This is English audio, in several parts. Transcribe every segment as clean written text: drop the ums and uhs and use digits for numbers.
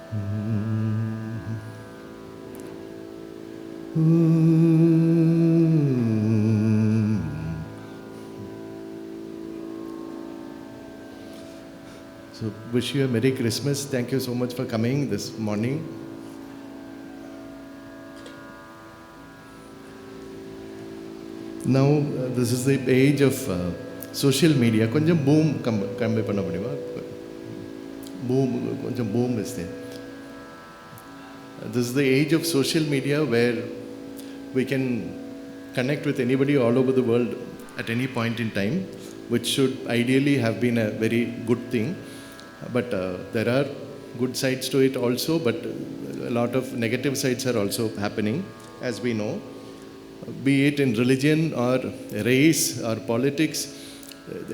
So, wish you a Merry Christmas. Thank you so much for coming this morning. Now, this is the age of social media. Konjam boom கம்மி பண்ண முடியுமா? Boom, konjam boom is there. This is the age of social media where we can connect with anybody all over the world at any point in time, which should ideally have been a very good thing. But there are good sides to it also, but a lot of negative sides are also happening, as we know. Be it in religion or race or politics,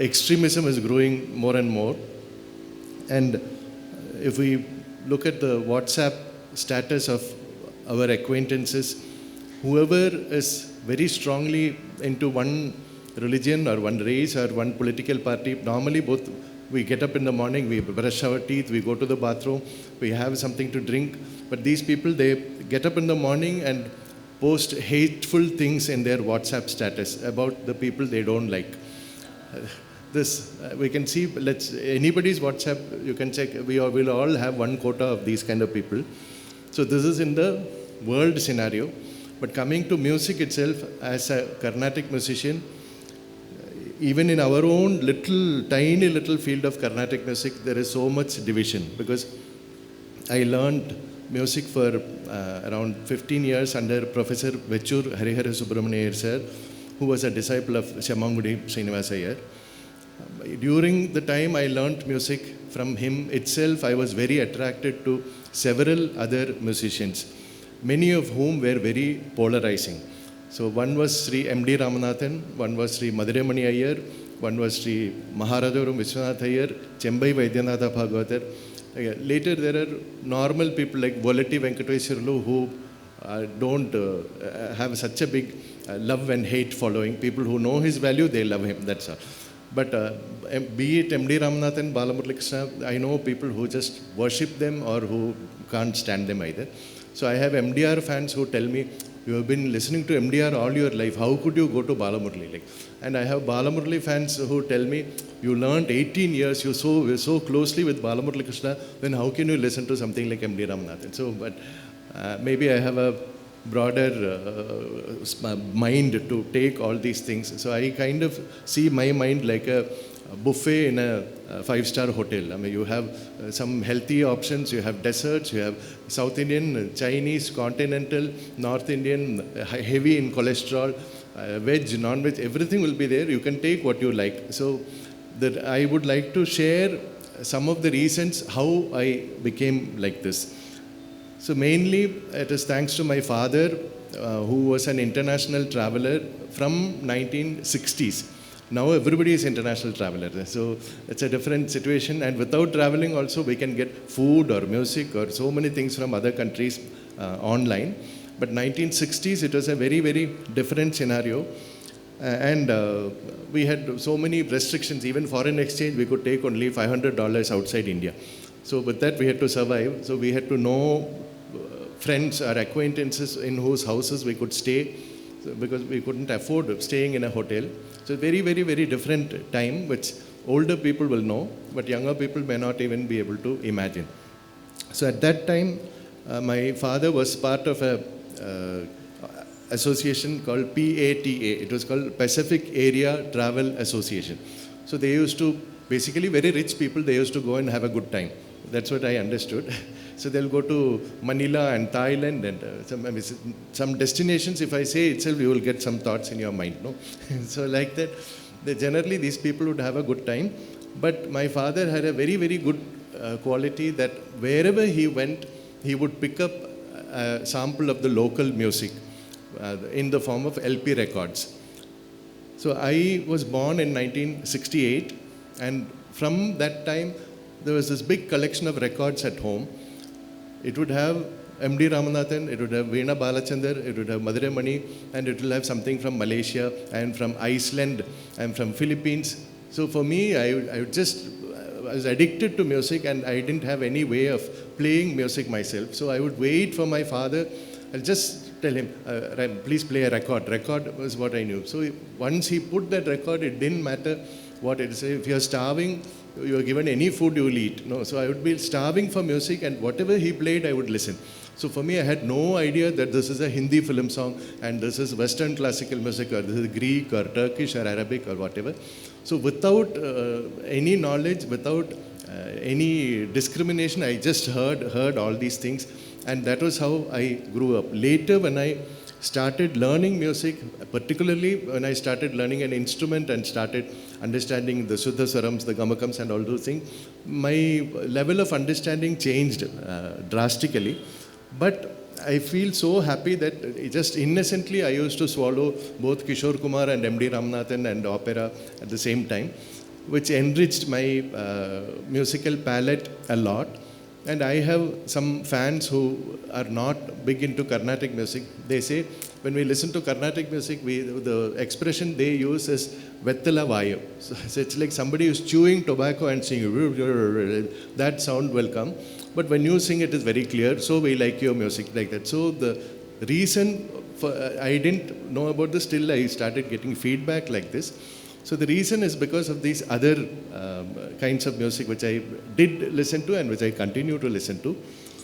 extremism is growing more and more. And if we look at the WhatsApp status of our acquaintances, whoever is very strongly into one religion or one race or one political party, normally both we get up in the morning, we brush our teeth, we go to the bathroom, we have something to drink. But these people, they get up in the morning and post hateful things in their WhatsApp status about the people they don't like. We can see, anybody's WhatsApp, you can check, we'll all have one quota of these kind of people. So this is in the world scenario. But coming to music itself, as a Carnatic musician, even in our own tiny little field of Carnatic music, there is so much division, because I learned music for around 15 years under Professor Vechur Harihara Subramanian sir, who was a disciple of Shamangudi Srinivasa Iyer. During the time I learnt music from him itself, I was very attracted to several other musicians, many of whom were very polarizing. So one was Sri M.D. Ramanathan, one was Sri Madurai Iyer, one was Sri Maharadavuram Vishwanath Iyer, Chembai Vaidyanatha Bhagavatar. Later there are normal people like Volati Venkateswarlu who don't have such a big love and hate following. People who know his value, they love him, that's all. But be it M.D. Ramanathan, Balamurali Krishna, I know people who just worship them or who can't stand them either. So I have MDR fans who tell me, you have been listening to MDR all your life, how could you go to Balamurali? And I have Balamurali fans who tell me, you learned 18 years, you were so closely with Balamurali Krishna, then how can you listen to something like M.D. Ramanathan? So, but maybe I have a broader mind to take all these things. So I kind of see my mind like a buffet in a five-star hotel. I mean, you have some healthy options, you have desserts, you have South Indian, Chinese, continental, North Indian, heavy in cholesterol, veg, non-veg, everything will be there. You can take what you like. So that I would like to share some of the reasons how I became like this. So mainly it is thanks to my father, who was an international traveler from 1960s. Now everybody is international traveler. So it's a different situation, and without traveling also we can get food or music or so many things from other countries online. But 1960s it was a very, very different scenario. And we had so many restrictions. Even foreign exchange, we could take only $500 outside India. So with that we had to survive. So we had to know friends or acquaintances in whose houses we could stay, because we couldn't afford staying in a hotel. So very, very, very different time, which older people will know, but younger people may not even be able to imagine. So at that time, my father was part of a association called PATA. It was called Pacific Area Travel Association. So they used to, basically very rich people, they used to go and have a good time. That's what I understood. So they'll go to Manila and Thailand and some destinations. If I say itself, you will get some thoughts in your mind, no? So like that, generally these people would have a good time. But my father had a very, very good quality that wherever he went, he would pick up a sample of the local music in the form of LP records. So I was born in 1968, and from that time, there was this big collection of records at home. It would have M.D. Ramanathan, it would have Veena Balachandar, it would have Madurai Mani, and it will have something from Malaysia and from Iceland and from Philippines. So for me, I would just I was addicted to music and I didn't have any way of playing music myself. So I would wait for my father. I'll just tell him, Ram, please play a record. Record was what I knew. So once he put that record, it didn't matter what it is. If you're starving, you are given any food, you will eat. No, so I would be starving for music, and whatever he played, I would listen. So for me, I had no idea that this is a Hindi film song and this is Western classical music, or this is Greek or Turkish or Arabic or whatever. So without any knowledge, without any discrimination, I just heard all these things, and that was how I grew up. Later, when I started learning music, particularly when I started learning an instrument and started understanding the Suddha Swarams, the Gamakams and all those things, my level of understanding changed drastically. But I feel so happy that just innocently I used to swallow both Kishore Kumar and M.D. Ramanathan and opera at the same time, which enriched my musical palette a lot. And I have some fans who are not big into Carnatic music. They say when we listen to Carnatic music, the expression they use is Vettala Vayu. So it's like somebody who's chewing tobacco and singing, that sound will come. But when you sing, it is very clear. So we like your music like that. So the reason for, I didn't know about this till I started getting feedback like this. So the reason is because of these other kinds of music which I did listen to and which I continue to listen to.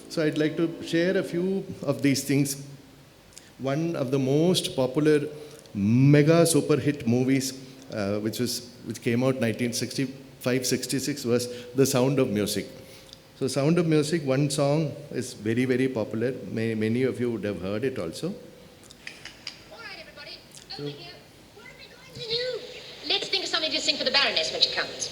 So I'd like to share a few of these things. One of the most popular mega super hit movies which came out 1965-66 was The Sound of Music. So Sound of Music, one song is very, very popular. Many of you would have heard it also. All right, everybody, over here. What are we going to do? Let's think of something to sing for the Baroness when she comes.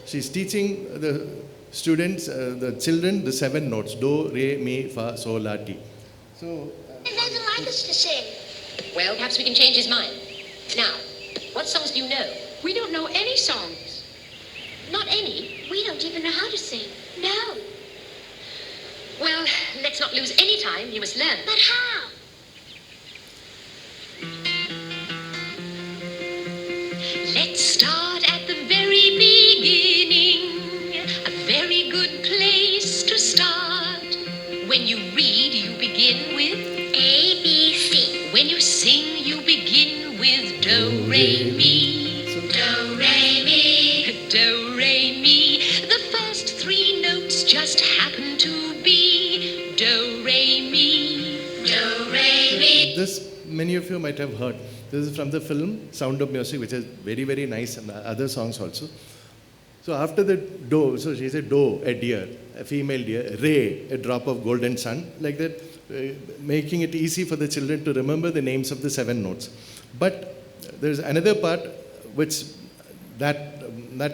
She's teaching the students, the children, the 7 notes: do, re, mi, fa, sol, la, ti. So, He doesn't like us to sing. Well, perhaps we can change his mind. Now, what songs do you know? We don't know any songs. Not any? We don't even know how to sing. No. Well, let's not lose any time. You must learn. But how? Let's start at the very beginning. A very good place to start. When you read, you begin with A, B, C. When you sing, you begin with Do, Re, Mi. Do, Re, Mi. Do, Re, Mi. The first 3 notes just happen to be Do, Re, Mi. Do, Re, Mi. this many of you might have heard. This is from the film Sound of Music, which is very, very nice, and other songs also. So after the do, so she said do, a deer, a female deer, re, a drop of golden sun, like that, making it easy for the children to remember the names of the 7 notes. But there's another part which that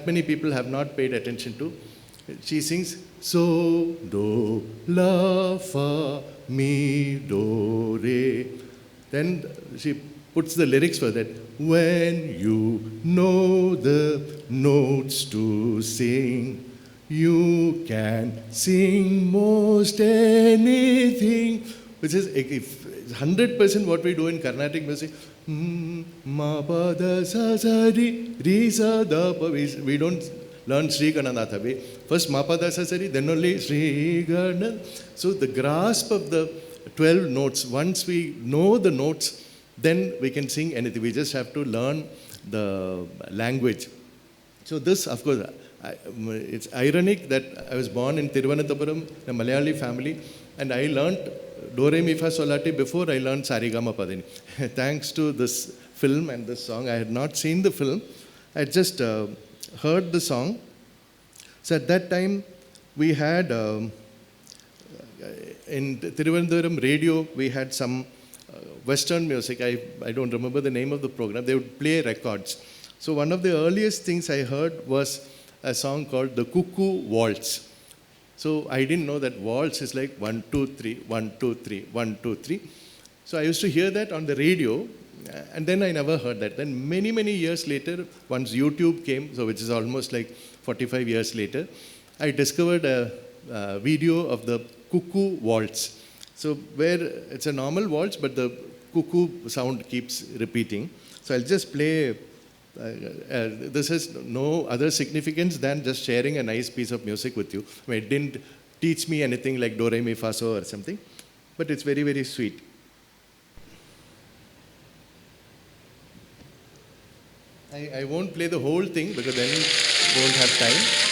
many people have not paid attention to. She sings so, do, la, fa, mi, do, re. Then she puts the lyrics for that. When you know the notes to sing, you can sing most anything. Which is 100% what we do in Carnatic music. Ma pa da sa sa ri, ri sa da pa. We don't learn Sri Gananatha. First ma pa da sa sa ri, then only Sri Gana. So the grasp of the 12 notes, once we know the notes, then we can sing anything. We just have to learn the language. So this, of course, it's ironic that I was born in Thiruvananthapuram, a Malayali family, and I learnt Do, Re, Mi, Fa, Sol, La, Ti before I learned Sarigama Padini. Thanks to this film and this song. I had not seen the film. I had just heard the song. So at that time, we had, in Thiruvananthapuram radio, we had some Western music. I don't remember the name of the program. They would play records. So one of the earliest things I heard was a song called the Cuckoo Waltz. So I didn't know that waltz is like 1, 2, 3, 1, 2, 3, 1, 2, 3. So I used to hear that on the radio, and then I never heard that. Then many, many years later, once YouTube came, so which is almost like 45 years later, I discovered a video of the Cuckoo Waltz. So where it's a normal waltz, but the cuckoo sound keeps repeating. So I'll just play This has no other significance than just sharing a nice piece of music with you. I mean, it didn't teach me anything like do, re, mi, fa, so or something, but it's very, very sweet. I won't play the whole thing because then we won't have time.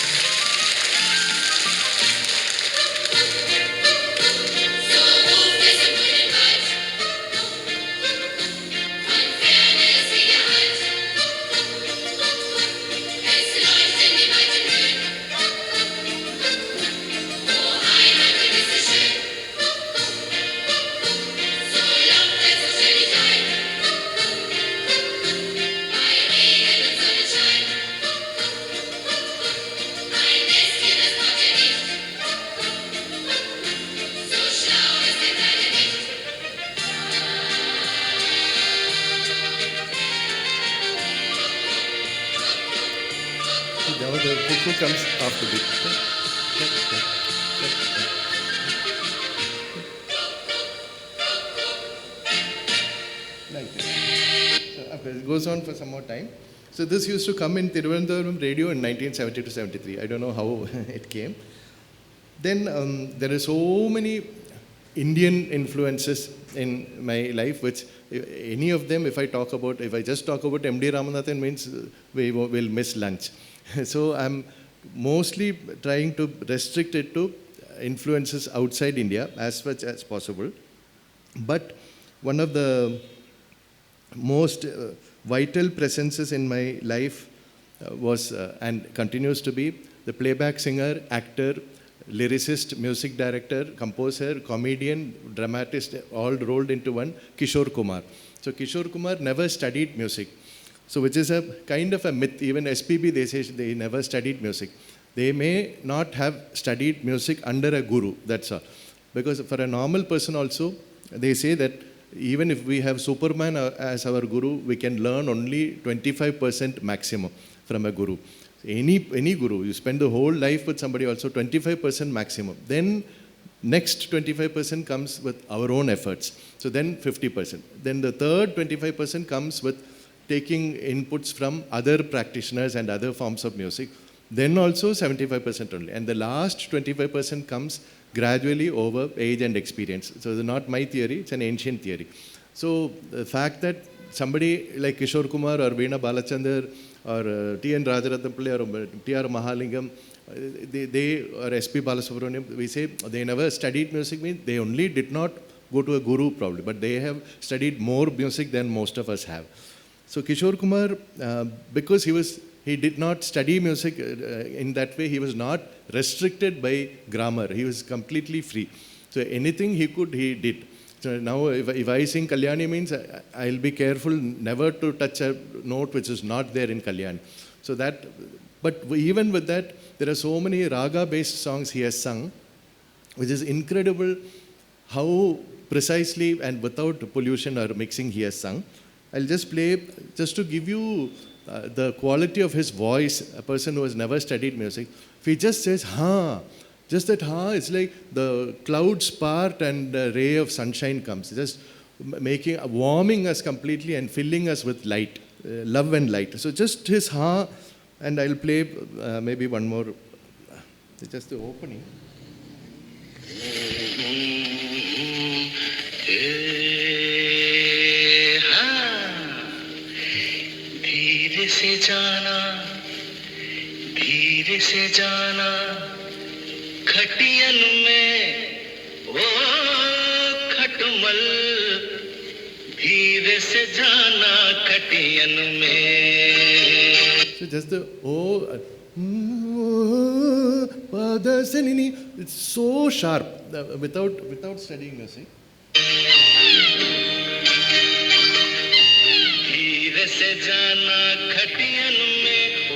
Now the cuckoo comes after the. Like this. So it goes on for some more time. So this used to come in Thiruvananthapuram radio in 1970 to 73. I don't know how it came. Then there are so many Indian influences in my life, which any of them, if I just talk about M.D. Ramanathan, means we will miss lunch. So I'm mostly trying to restrict it to influences outside India as much as possible. But one of the most vital presences in my life was and continues to be the playback singer, actor, lyricist, music director, composer, comedian, dramatist, all rolled into one, Kishore Kumar. So Kishore Kumar never studied music. So which is a kind of a myth. Even SPB, they say they never studied music. They may not have studied music under a guru, that's all. Because for a normal person also, they say that even if we have Superman as our guru, we can learn only 25% maximum from a guru. Any guru, you spend the whole life with somebody also, 25% maximum. Then next 25% comes with our own efforts. So then 50%. Then the third 25% comes with taking inputs from other practitioners and other forms of music. Then also 75% only. And the last 25% comes gradually over age and experience. So it's not my theory, it's an ancient theory. So the fact that somebody like Kishore Kumar or Veena Balachandar or T.N. Rajaratnam Pillai or T.R. Mahalingam, they or S.P. Balasubramaniam, we say they never studied music, means they only did not go to a guru probably, but they have studied more music than most of us have. So Kishore Kumar, because he did not study music in that way, he was not restricted by grammar. He was completely free. So anything he could, he did. So now if I sing Kalyani, means I'll be careful never to touch a note which is not there in Kalyani. So that, but even with that, there are so many raga-based songs he has sung, which is incredible how precisely and without pollution or mixing he has sung. I'll just play, just to give you the quality of his voice, a person who has never studied music. If he just says, ha, just that ha, it's like the clouds part and a ray of sunshine comes, just warming us completely and filling us with light, love and light. So just his ha, and I'll play maybe one more, just the opening. से जाना धीरे से जाना खटियन में ओ खटमल धीरे से जाना खटियन में. So just the it's so sharp without studying music. से जाना खटियन में ओ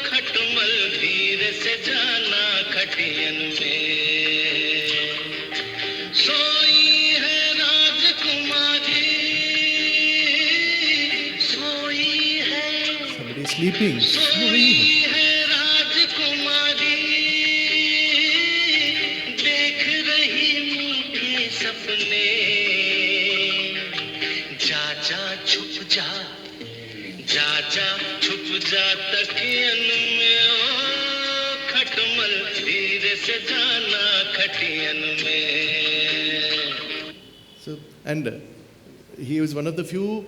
खटमल धीरे से जाना खटियन में सोई है राजकुमारी सोई है somebody sleeping सोई है राजकुमारी देख रही मीठे सपने जा जा छुप जा जा खटियन में। So, and he was one of the few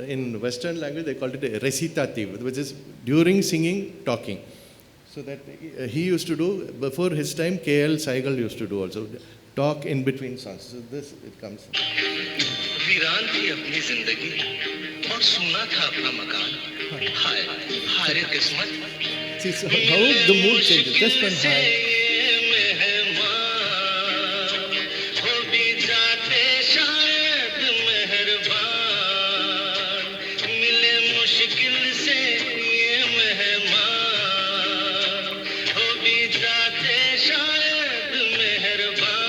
in Western language, they called it a recitative, which is during singing, talking. So that he used to do, before his time, K.L. Saigal used to do also, talk in between songs. So this, it comes. वीरान थी अपनी जिंदगी और सूना था अपना मकान। हाय हाय रे किस्मत। See, so how the mood changes, just one high. हो भी जाते शायद मेहरबान, मिले मुश्किल से ये मेहमान। हो भी जाते शायद मेहरबान,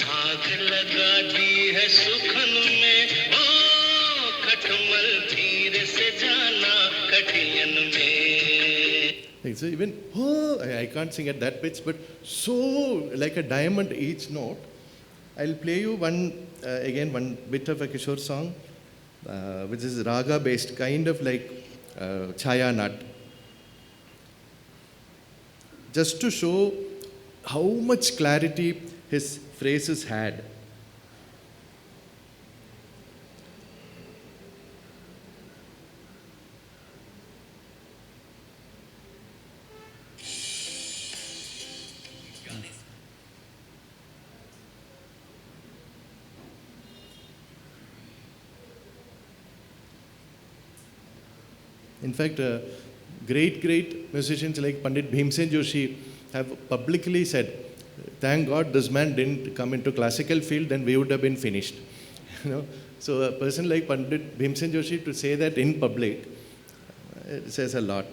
आग लगा दी है सुखन में। ओ खटमल धीरे से जाना खटियन में। So even, I can't sing at that pitch, but so like a diamond each note. I'll play you again one bit of a Kishore song, which is raga based, kind of like Chaya Nat. Just to show how much clarity his phrases had. In fact, great musicians like Pandit Bhimsen Joshi have publicly said, thank God this man didn't come into classical field, then we would have been finished. So a person like Pandit Bhimsen Joshi to say that in public, it says a lot.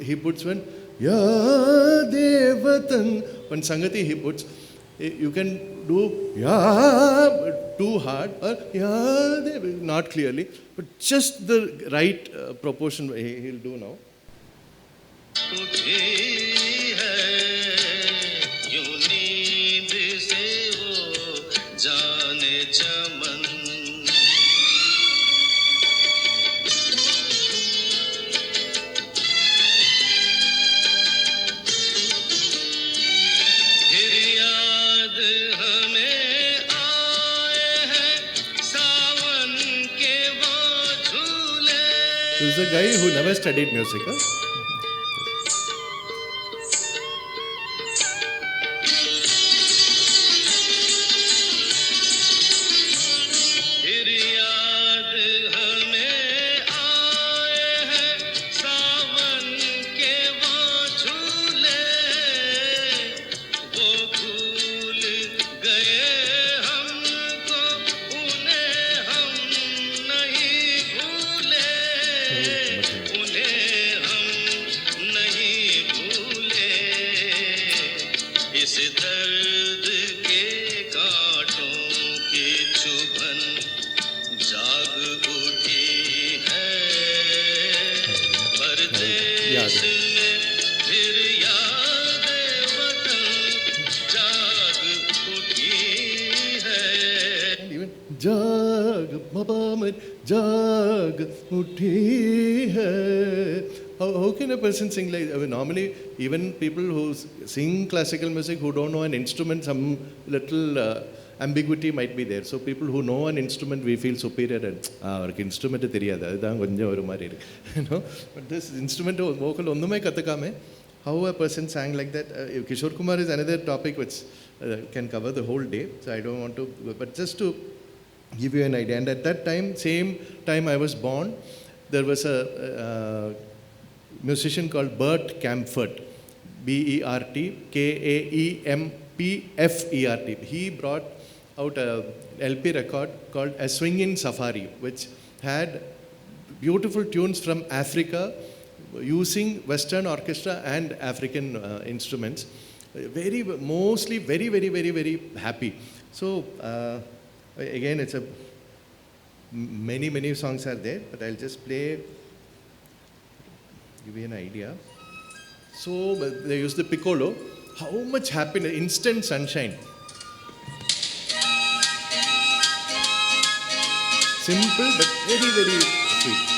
He puts one Yaade Vatan. One Sangati he puts, you can do Ya too hard or Yaade, not clearly, but just the right proportion he'll do now. This is a guy who never studied music. How can a person sing like that? I mean, normally, even people who sing classical music who don't know an instrument, some little ambiguity might be there. So people who know an instrument, we feel superior and instrument But this instrument vocal onnume kathakame. How a person sang like that? Kishore Kumar is another topic which can cover the whole day. So I don't want to, but just to give you an idea. And at that time, same time I was born, there was a musician called Bert Kaempfert, Bertkaempfert. He brought out a LP record called A Swingin' Safari, which had beautiful tunes from Africa, using Western orchestra and African instruments. Mostly very happy. So again, it's a many songs are there, but I'll just play, give you an idea. So they use the piccolo. How much happiness, instant sunshine. Simple but very sweet.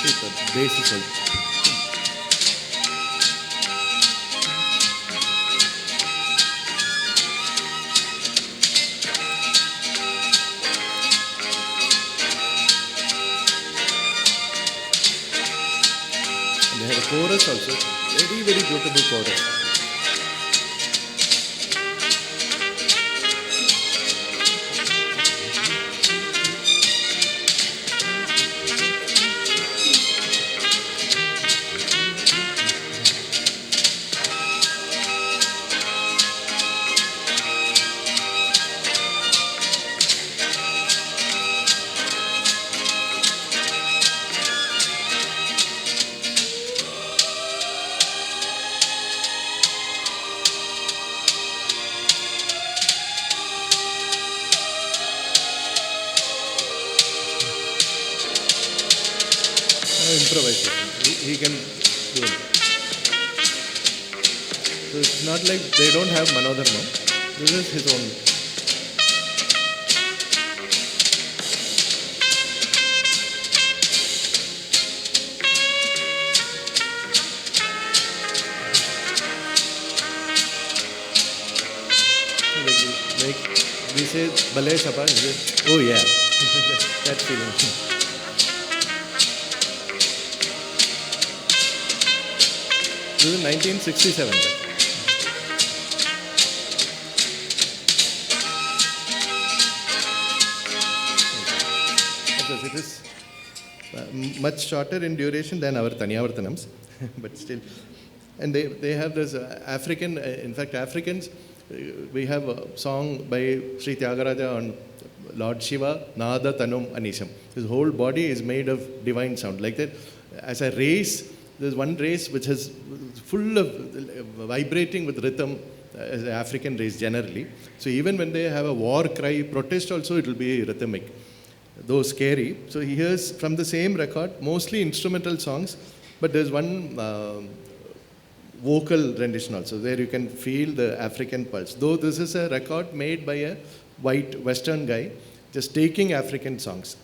The bass is also. And they have a chorus also, very beautiful chorus. Improvisation. He can do it. So it's not like they don't have Manodharma. This is his own. Like we say, Bale Sapa, oh yeah, that feeling. This is 1967. Because it is much shorter in duration than our Taniyavartanams, but still. And they have this African, in fact, Africans, we have a song by Sri Tyagaraja on Lord Shiva, Nada Tanum Anisham. His whole body is made of divine sound. Like that, as a race, there's one race which is full of vibrating with rhythm as an African race generally. So even when they have a war cry, protest also, it will be rhythmic, though scary. So he hears from the same record, mostly instrumental songs, but there's one vocal rendition also, where you can feel the African pulse. Though this is a record made by a white Western guy, just taking African songs.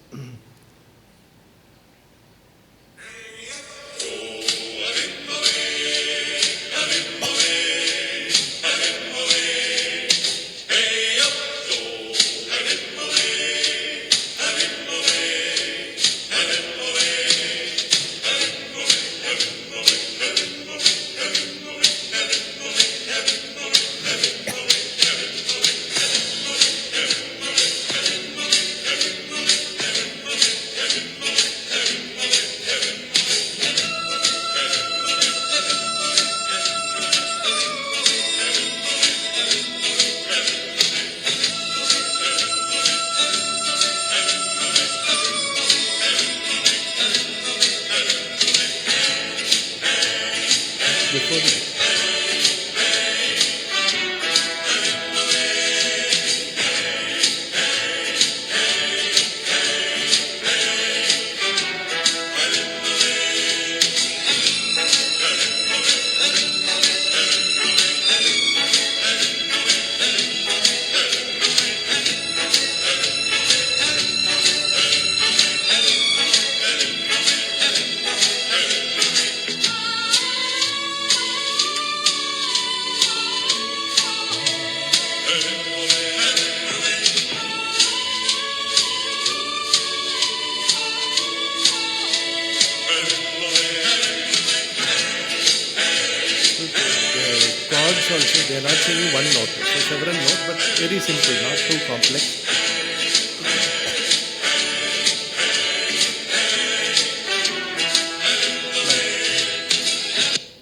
Also, they are not singing one note, so several notes, but very simple, not too complex.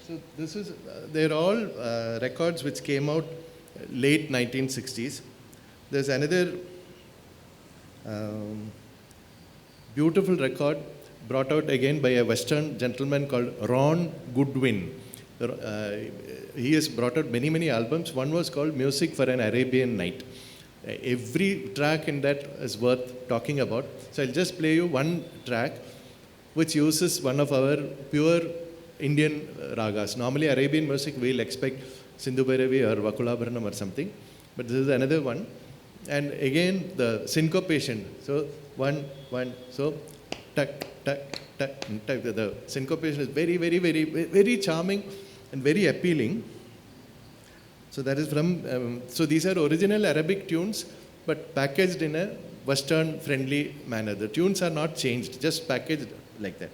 So this is, they're all records which came out late 1960s. There's another Beautiful record brought out again by a Western gentleman called Ron Goodwin. He has brought out many, many albums. One was called Music for an Arabian Night. Every track in that is worth talking about. So I'll just play you one track which uses one of our pure Indian ragas. Normally Arabian music we'll expect Sindhu Bhairavi or Vakulabharanam or something. But this is another one. And again the syncopation. So one, so tuck, tuck, tuck, tuck. The syncopation is very, very, very, very charming and very appealing. So that is from, so these are original Arabic tunes, but packaged in a Western friendly manner. The tunes are not changed, just packaged like that.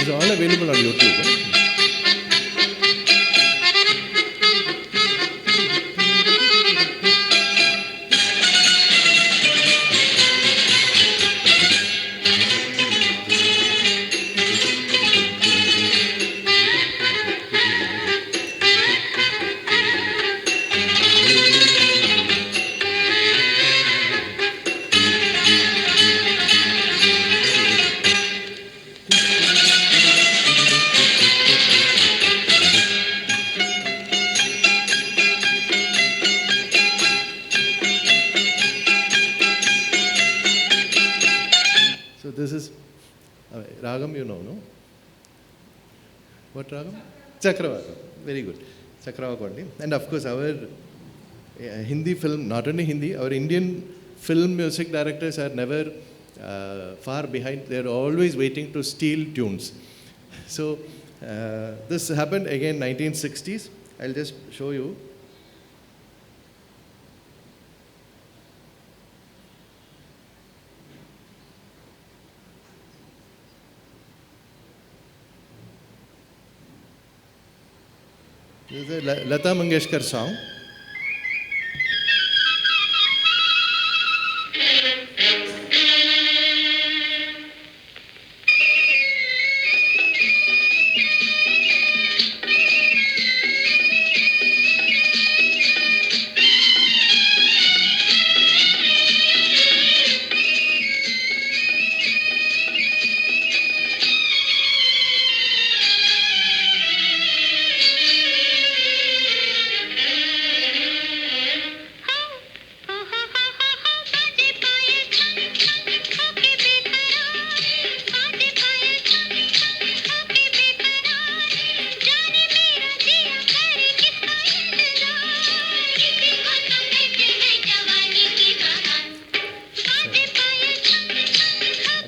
It's all available on YouTube. So this is Ragam, you know, no? What Ragam? Chakravakam. Very good. Chakravakam. And of course our Hindi film, not only Hindi, our Indian film music directors are never far behind. They are always waiting to steal tunes. So this happened again 1960s. I'll just show you. This is a Lata Mangeshkar song.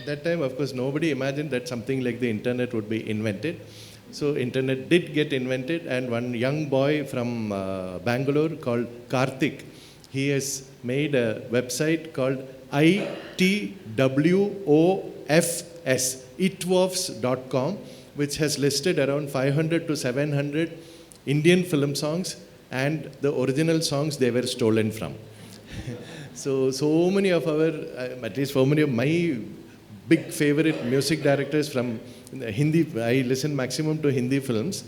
That time, of course, nobody imagined that something like the internet would be invented. So internet did get invented, and one young boy from Bangalore called Karthik, he has made a website called itwofs.com, which has listed around 500 to 700 Indian film songs and the original songs they were stolen from. So many of our, at least so many of my big favorite music directors from Hindi, I listen maximum to Hindi films.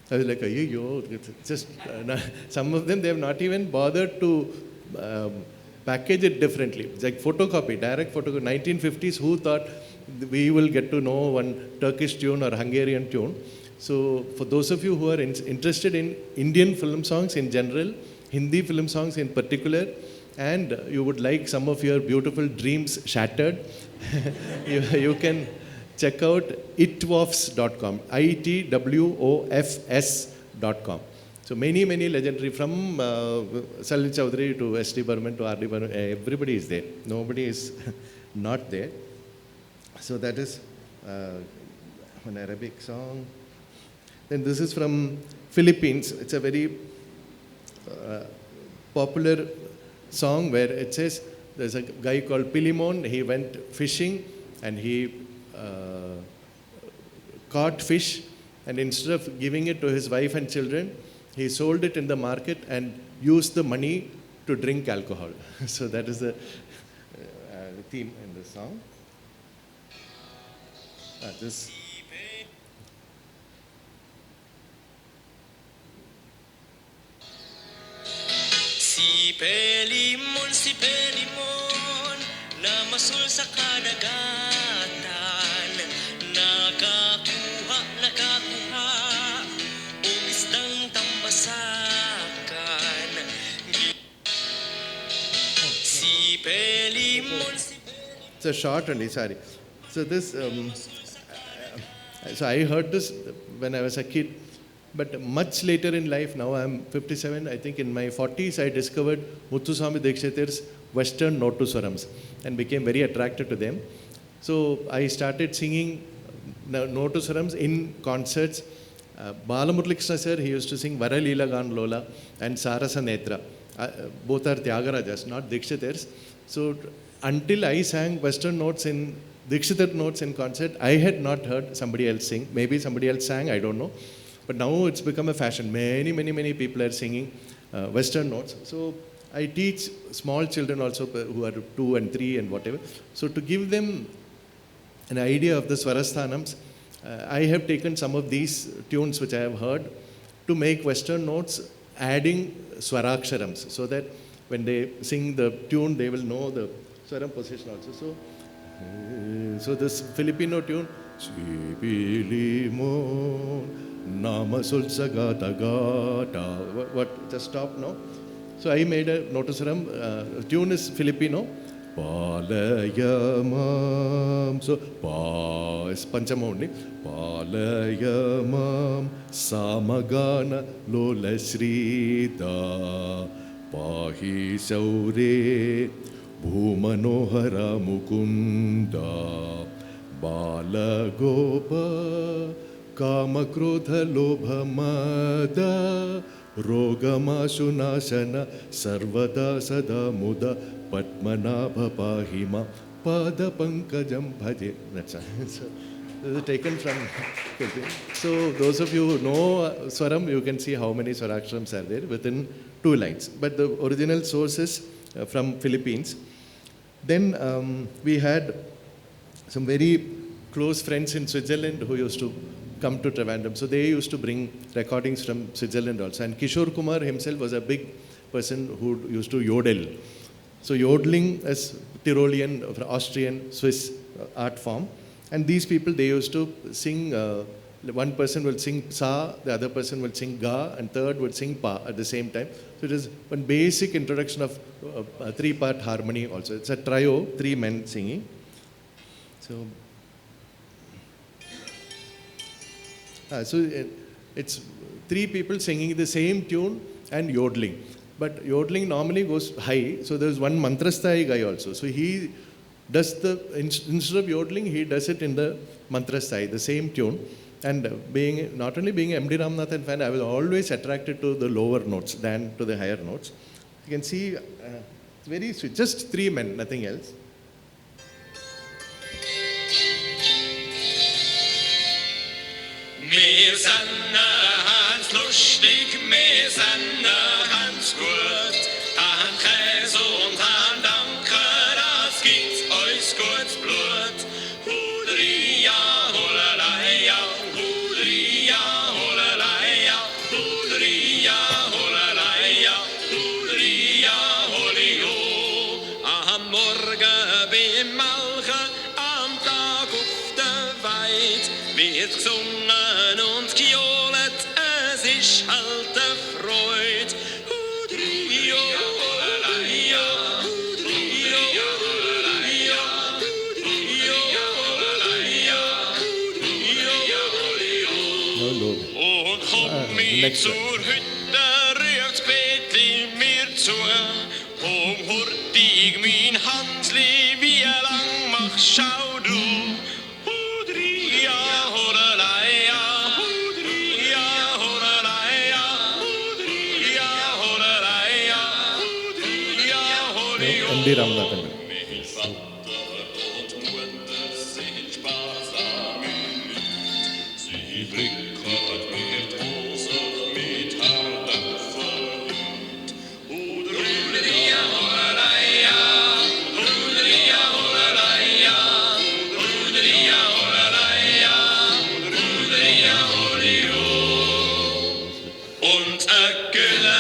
I was like, yo, just some of them they have not even bothered to package it differently. It's like photocopy, direct photocopy. 1950s, who thought we will get to know one Turkish tune or Hungarian tune? So for those of you who are interested in Indian film songs in general, Hindi film songs in particular, and you would like some of your beautiful dreams shattered, you can check out itwofs.com, itwofs.com. So many legendary, from Salil Chaudhary to S.D. Burman to R.D. Burman, everybody is there. Nobody is not there. So that is an Arabic song. Then this is from Philippines. It's a very popular song where it says there's a guy called Pilimon. He went fishing and he caught fish, and instead of giving it to his wife and children, he sold it in the market and used the money to drink alcohol. So that is the theme in the song. This. Si Pelimon, na masul sa kadagatan, nakakuha, o isdang tambasakan. Si Pelimon, It's a short only, sorry. So this, so I heard this when I was a kid, but much later in life, now I'm 57, I think in my 40s, I discovered Muthuswami Dikshitar's Western Notuswarams and became very attracted to them. So I started singing Notuswarams in concerts. Balamurali Krishna sir, he used to sing Varalila Gan Lola and Sarasa Netra. Both are Tyagarajas, not Dikshitars. So until I sang Western notes in Dikshitar notes in concert, I had not heard somebody else sing. Maybe somebody else sang, I don't know. But now it's become a fashion. Many people are singing Western notes. So I teach small children also who are 2 and 3 and whatever. So to give them an idea of the Swarasthanams, I have taken some of these tunes which I have heard to make Western notes, adding Swaraksharams, so that when they sing the tune, they will know the Swaram position also. So this Filipino tune, Nama sulsa gata gata. What? Just stop now. So I made a Notuswaram. Tune is Filipino. Palayamam. So pa is Panchama only. Palayamam samagana lola shrita pahi saure bhumanohara mukunda balagopa Kamakrodha lobha mada rogamashu nashana sarvada sada muda patmanabha pahima pada pankajam bhaje. That's all. So this is taken from. So those of you who know Swaram, you can see how many Swaraksharams are there within 2 lines. But the original source is from Philippines. Then we had some very close friends in Switzerland who used to come to Trivandrum. So they used to bring recordings from Switzerland also. And Kishore Kumar himself was a big person who used to yodel. So yodeling is Tyrolean, Austrian, Swiss art form. And these people, they used to sing, one person will sing sa, the other person will sing ga, and third would sing pa at the same time. So it is one basic introduction of a 3-part harmony also. It's a trio, 3 men singing. So it's 3 people singing the same tune and yodeling. But yodeling normally goes high, so there's one mantrasthai guy also. So he does instead of yodeling, he does it in the mantrasthai, the same tune. And not only being M.D. Ramanathan fan, I was always attracted to the lower notes than to the higher notes. You can see, it's very sweet. Just 3 men, nothing else. Wir sind ganz lustig, wir sind ganz gut. An Käse und an Danke, das gibt euch gut Blut. Hudria, holaleia, hudria, holaleia, hudria, holaleia, hudria, holio. Am Morgen beim Malchen, am Tag auf der Weid, wird gesungen. Next zur Hütte rührt Betli mir zu. Hurtig mein Hansli, wie lang mach schau du. Hudria, hodaleia, hudria, hodaleia, hudria, hodaleia, hudria, hodaleia. M.D. Ramanathan. Mit Vater und Mutter sind Spaß Rückgrat mit Hose, mit Harden verliebt. Huderia, hollereia, huderia, hollereia, huderia, hollereia, huderia, holio. Und a Gülle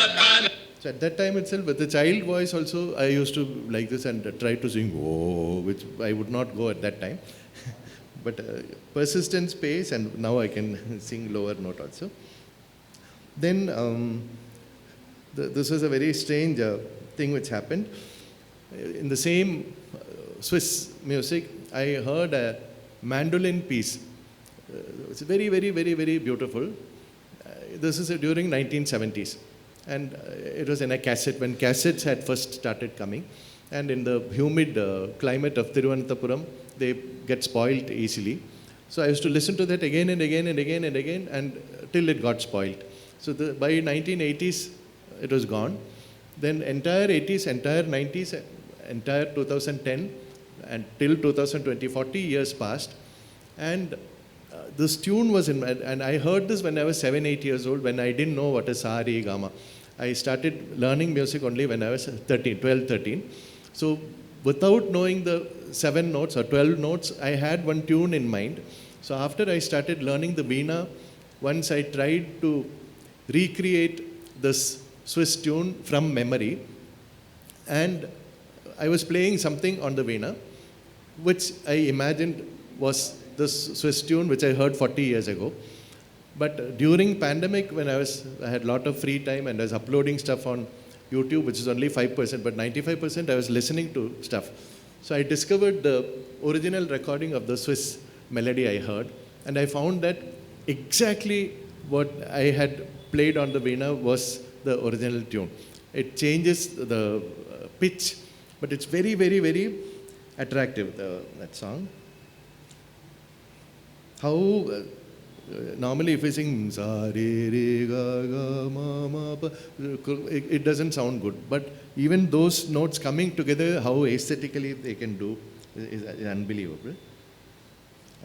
So at that time itself, with the child voice also, I used to like this and try to sing oh, which I would not go at that time. But persistence pays, and now I can sing lower note also. Then this was a very strange thing which happened. In the same Swiss music, I heard a mandolin piece. It's very, very, very, very beautiful. This is during 1970s. And it was in a cassette, when cassettes had first started coming. And in the humid climate of Thiruvananthapuram, they get spoiled easily. So I used to listen to that again and again and again and again, and till it got spoiled. So by 1980s, it was gone. Then entire 80s, entire 90s, entire 2010, and till 2020, 40 years passed. And this tune was in my, and I heard this when I was 7, 8 years old, when I didn't know what is sa, re, ga, ma. I started learning music only when I was 12, 13. So without knowing the 7 notes or 12 notes, I had one tune in mind. So after I started learning the veena, once I tried to recreate this Swiss tune from memory, and I was playing something on the veena, which I imagined was this Swiss tune which I heard 40 years ago. But during pandemic, when I had a lot of free time and I was uploading stuff on YouTube, which is only 5%, but 95% I was listening to stuff. So I discovered the original recording of the Swiss melody I heard, and I found that exactly what I had played on the veena was the original tune. It changes the pitch, but it's very, very, very attractive, that song. How normally if we sing sa, re, re, ga, ga, ma, ma, pa, it doesn't sound good. But even those notes coming together, how aesthetically they can do is unbelievable.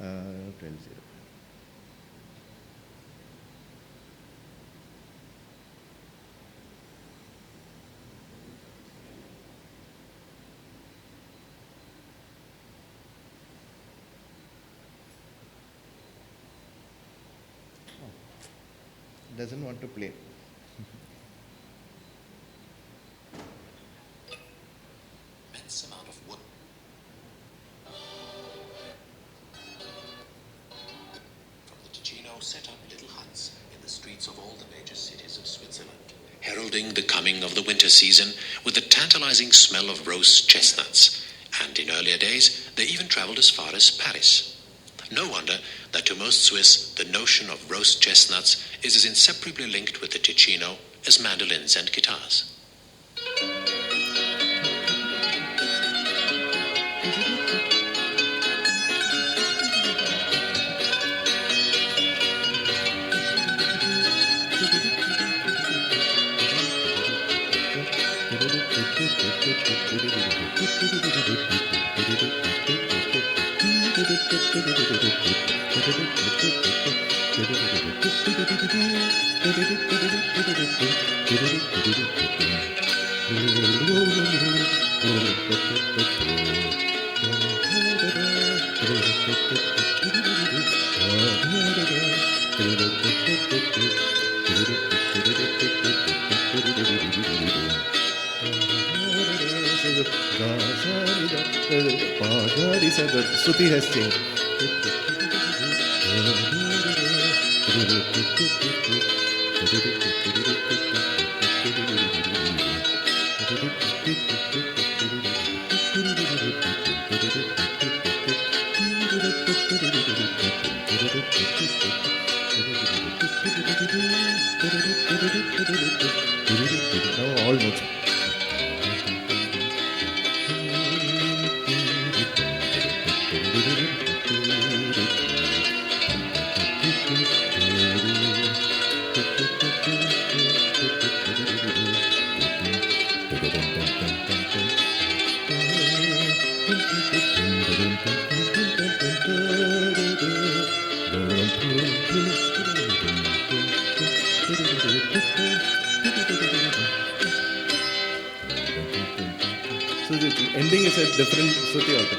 12-0. Doesn't want to play. Immense amount of wood. From the Ticino set up little huts in the streets of all the major cities of Switzerland, heralding the coming of the winter season with the tantalizing smell of roast chestnuts. And in earlier days, they even traveled as far as Paris. No wonder that to most Swiss, the notion of roast chestnuts is as inseparably linked with the Ticino as mandolins and guitars. Shruti has changed. Now all notes. ending is a different Shruti also.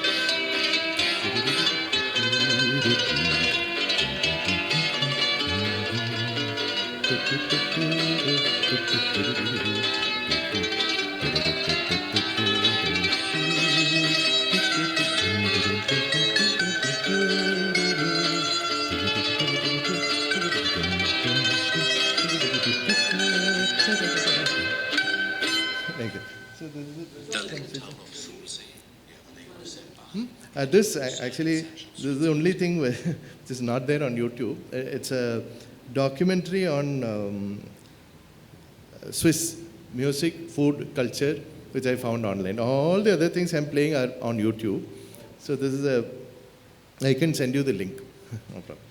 Like that. So this is The little town of Sulci. Actually, this is the only thing which is not there on YouTube. It's a documentary on Swiss music, food, culture, which I found online. All the other things I'm playing are on YouTube. So this is I can send you the link. No problem.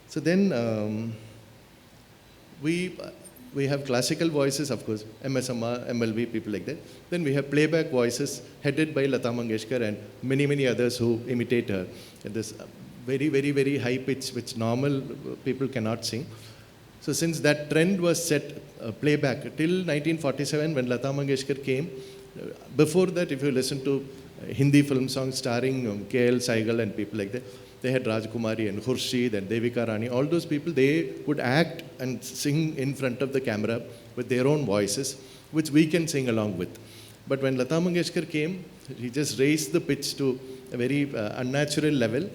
So then we have classical voices, of course, MS Amma, MLV, people like that. Then we have playback voices headed by Lata Mangeshkar and many, many others who imitate her at this very, very, very high pitch, which normal people cannot sing. So since that trend was set playback till 1947 when Lata Mangeshkar came, before that, if you listen to Hindi film songs starring K.L. Saigal and people like that, they had Rajkumari and Khurshid and Devika Rani. All those people, they would act and sing in front of the camera with their own voices, which we can sing along with. But when Lata Mangeshkar came, he just raised the pitch to a very unnatural level,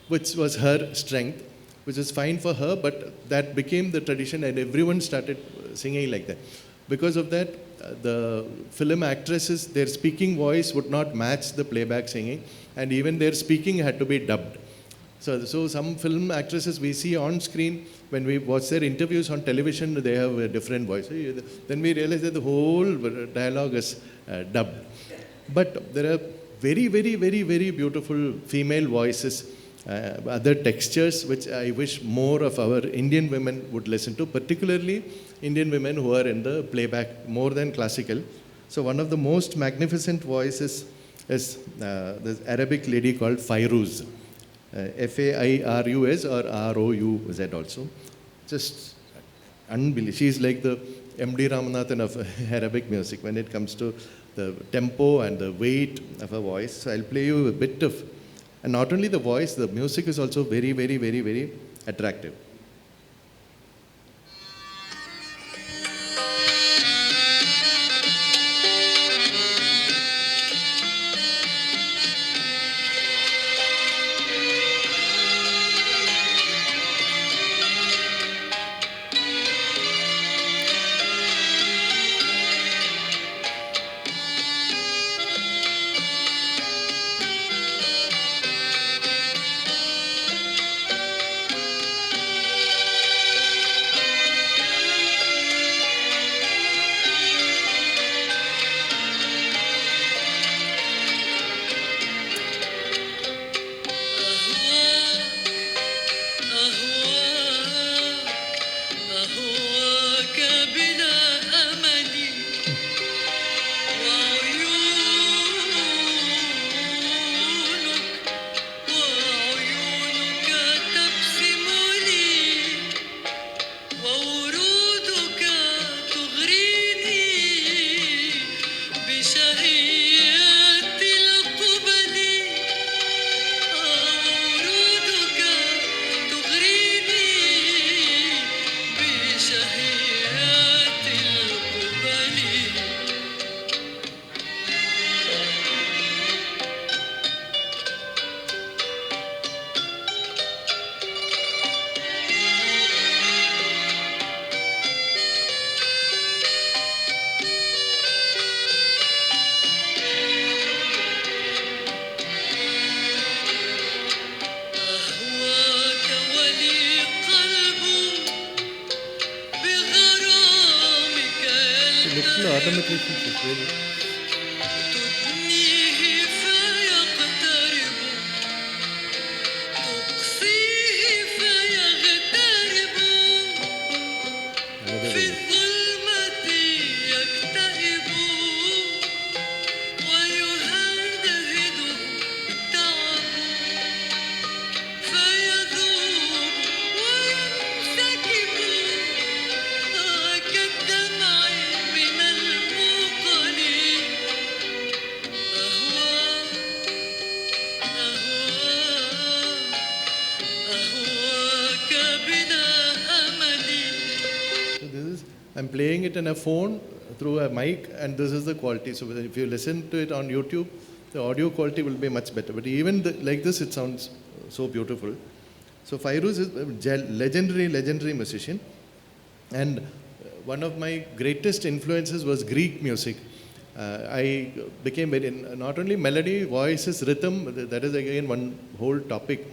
which was her strength, which is fine for her, but that became the tradition and everyone started singing like that. Because of that, the film actresses, their speaking voice would not match the playback singing, and even their speaking had to be dubbed. So some film actresses we see on screen, when we watch their interviews on television, they have a different voice. Then we realize that the whole dialogue is dubbed. But there are very, very, very, very beautiful female voices, other textures, which I wish more of our Indian women would listen to, particularly Indian women who are in the playback more than classical. So one of the most magnificent voices is this Arabic lady called Fairuz. Fairus or Rouz also. Just unbelievable. She's like the M.D. Ramanathan of Arabic music when it comes to the tempo and the weight of her voice. So I'll play you a bit of, and not only the voice, the music is also very, very, very, very attractive. Little automatically it's really. تدنيه فيقترب تقصيه فيغترب في الظلمة يكتئب ويهدهد التعب فيذوب وينسكب كالدمع من الموقل I'm playing it in a phone through a mic, and this is the quality. So if you listen to it on YouTube, the audio quality will be much better. But even like this, it sounds so beautiful. So Fairuz is a legendary musician, and one of my greatest influences was Greek music. I became very, not only melody, voices, rhythm, that is again one whole topic.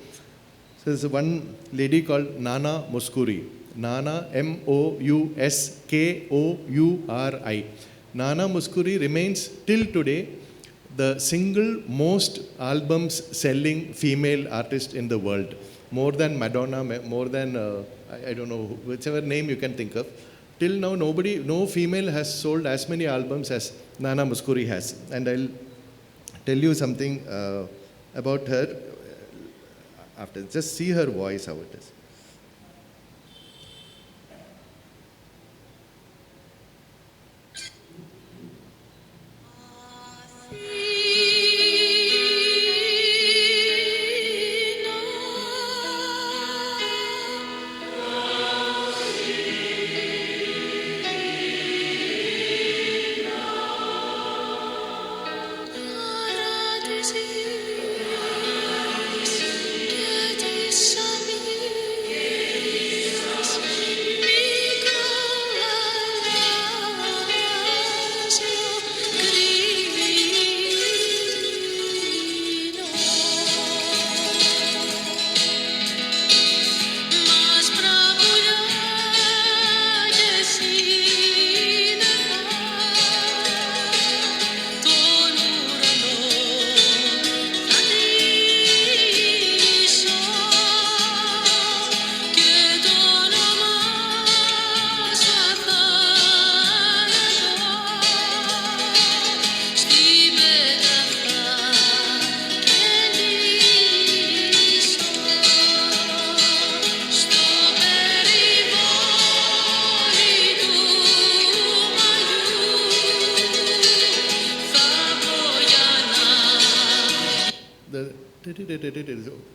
So there's one lady called Nana Mouskouri. Nana, Mouskouri. Nana Mouskouri remains till today the single most albums selling female artist in the world. More than Madonna, more than, I don't know, whichever name you can think of. Till now, no female has sold as many albums as Nana Mouskouri has. And I'll tell you something about her after. Just see her voice, how it is.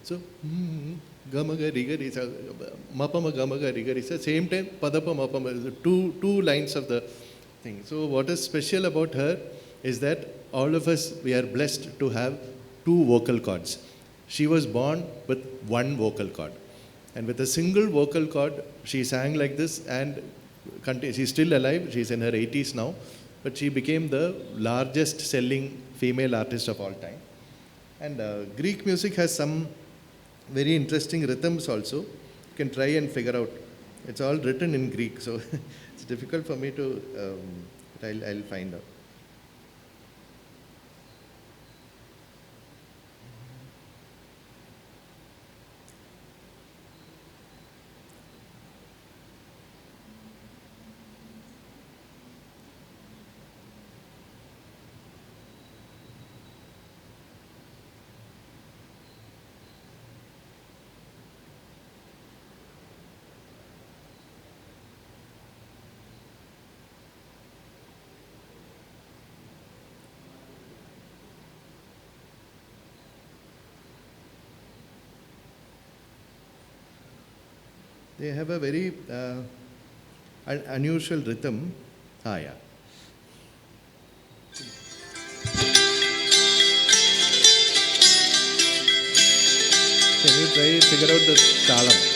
So, gamaga rigari, mapama gamaga rigari. Same time, padapa mapama. Two lines of the thing. So, what is special about her is that all of us, we are blessed to have two vocal cords. She was born with one vocal cord, and with a single vocal cord, she sang like this, and she's still alive. She's in her 80s now, but she became the largest selling female artist of all time. And Greek music has some very interesting rhythms also. You can try and figure out. It's all written in Greek, so it's difficult for me to, I'll find out. They have a very unusual rhythm. Yeah. Can you try figure out the talam?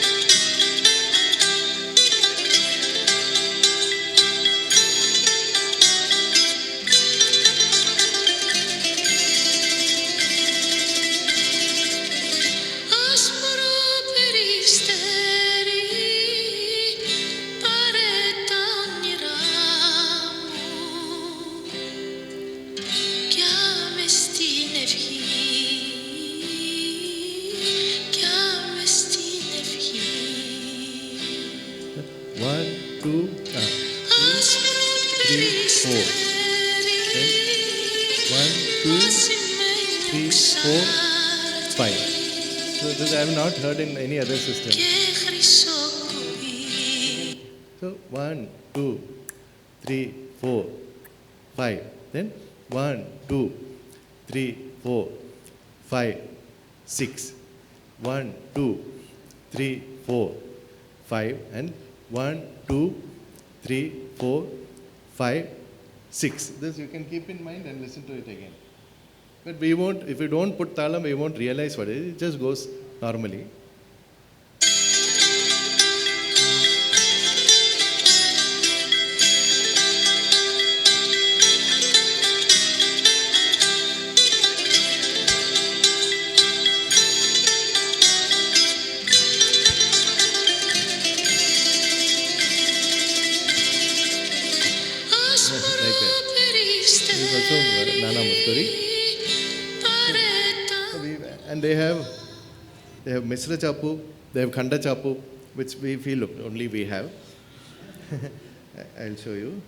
I have not heard in any other system. So 1, 2, 3, 4, 5. Then 1, 2, 3, 4, 5, 6. 1, 2, 3, 4, 5. And 1, 2, 3, 4, 5, 6. This you can keep in mind and listen to it again. But we won't, if you don't put talam, we won't realize what it is. It just goes normally. Like that. This is also Nana Muskuri. And they have Misra Chapu, they have Khanda Chapu, which we feel only we have. I'll show you.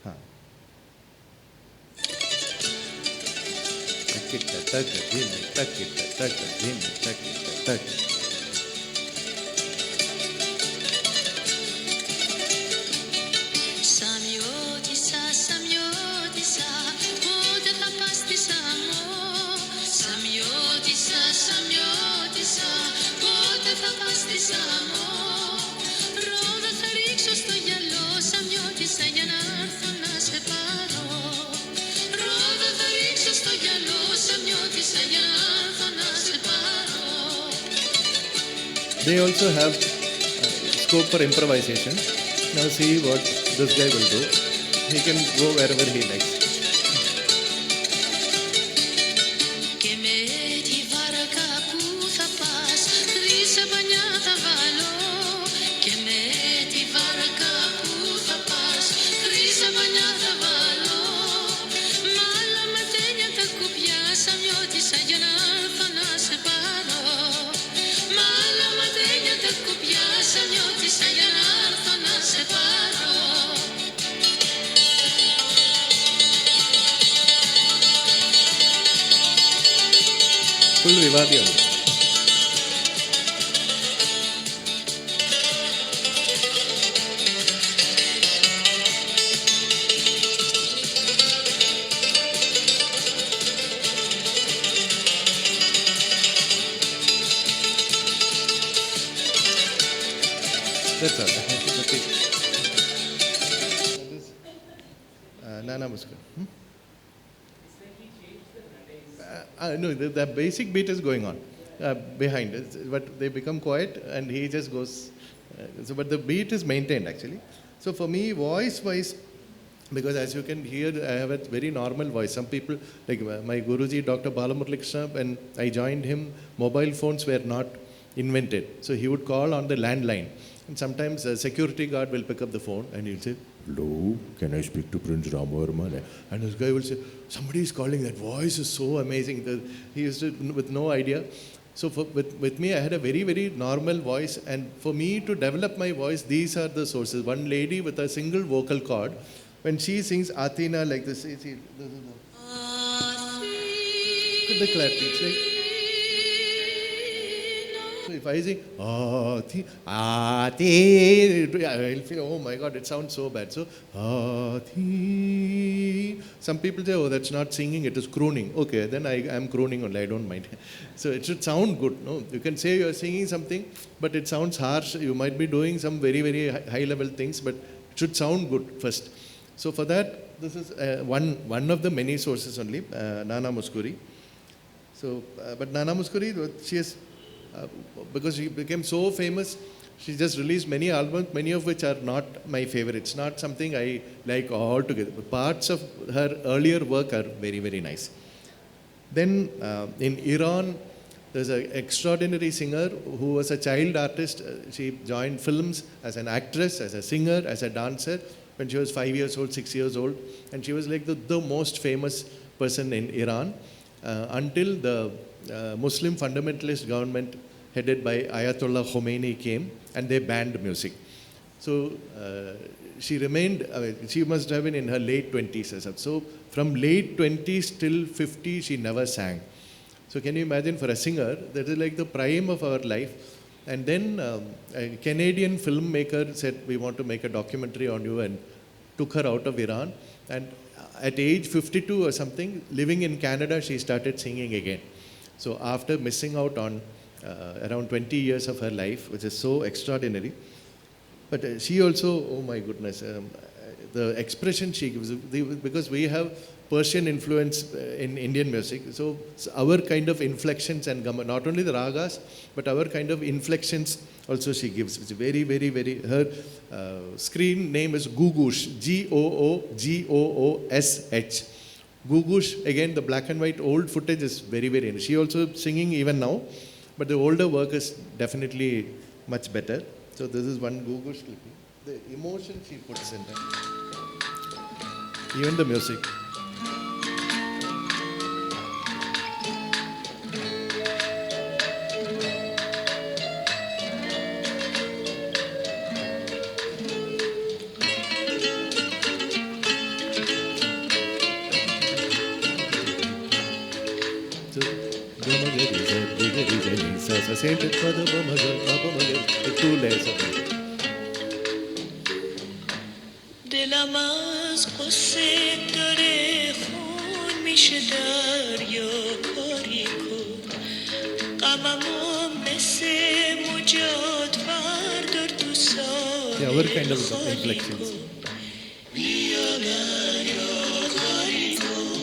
Huh. Samyotisa, samyotisa, πότε θα πας στη Σαμό. Samyotisa, samyotisa, πότε θα πας στη Σαμό. Ρόδα θα ρίξω στο γυαλό, Samyotisa, για να έρθω να σε πάρω. Ρόδα θα ρίξω στο γυαλό, Samyotisa, για να έρθω να σε πάρω. They also have scope for improvisation. Now see what this guy will do. He can go wherever he likes. Και με τη βάρκα που θα πας, δίσα πανιά θα βάλω. Και με τη βάρκα που θα πας, δίσα πανιά θα βάλω. Μ' άλλα ματένια τα κουπιά, Samyotisa, για να έρθω να σε πάρω. Μ' άλλα ματένια τα κουπιά, Samyotisa, για να έρθω να σε πάρω. Full Vivadi only. That's all. Okay. That is Nana Muskuri. No, the basic beat is going on behind it, but they become quiet and he just goes. But the beat is maintained actually. So for me, voice-wise, because as you can hear, I have a very normal voice. Some people, like my Guruji, Dr. Balamurali Krishna, when I joined him, mobile phones were not invented. So he would call on the landline. And sometimes a security guard will pick up the phone and he'll say, "Hello, can I speak to Prince Ramavarma?" And this guy will say, "Somebody is calling, that voice is so amazing." He used to, with no idea. So with me, I had a very, very normal voice. And for me to develop my voice, these are the sources. One lady with a single vocal cord, when she sings Athena like this, see, look at the clarity. It's like, so if I sing I'll feel, oh my God, it sounds so bad. So some people say, oh, that's not singing, it is crooning. Okay, then I am crooning only, I don't mind. So it should sound good. No, you can say you are singing something, but it sounds harsh. You might be doing some very, very high level things, but it should sound good first. So for that, this is one of the many sources only, Nana Muskuri. So, but Nana Muskuri, she has, because she became so famous, she just released many albums, many of which are not my favorites, not something I like altogether. Parts of her earlier work are very, very nice. Then in Iran, there's an extraordinary singer who was a child artist. She joined films as an actress, as a singer, as a dancer when she was 5 years old, 6 years old. And she was like the most famous person in Iran until the Muslim fundamentalist government headed by Ayatollah Khomeini came and they banned music. So she remained, she must have been in her late 20s. So from late 20s till 50, she never sang. So can you imagine for a singer, that is like the prime of our life. And then a Canadian filmmaker said, we want to make a documentary on you, and took her out of Iran. And at age 52 or something, living in Canada, she started singing again. So after missing out on around 20 years of her life, which is so extraordinary. But she also, oh my goodness, the expression she gives, because we have Persian influence in Indian music, so our kind of inflections and not only the ragas, but our kind of inflections also she gives. It's very, very, very, her screen name is Googoosh, Googoosh. Googoosh, again, the black and white old footage is very, very, she also singing even now, but the older work is definitely much better. So this is one Googoosh clipping. The emotion she puts in there. Even the music. Two layers of it. دلم از قصه داره خون میشه دریا کاری کن غممو مثل مجاد بردار تو سایه Our kind of inflections. بیا دریا کاری کن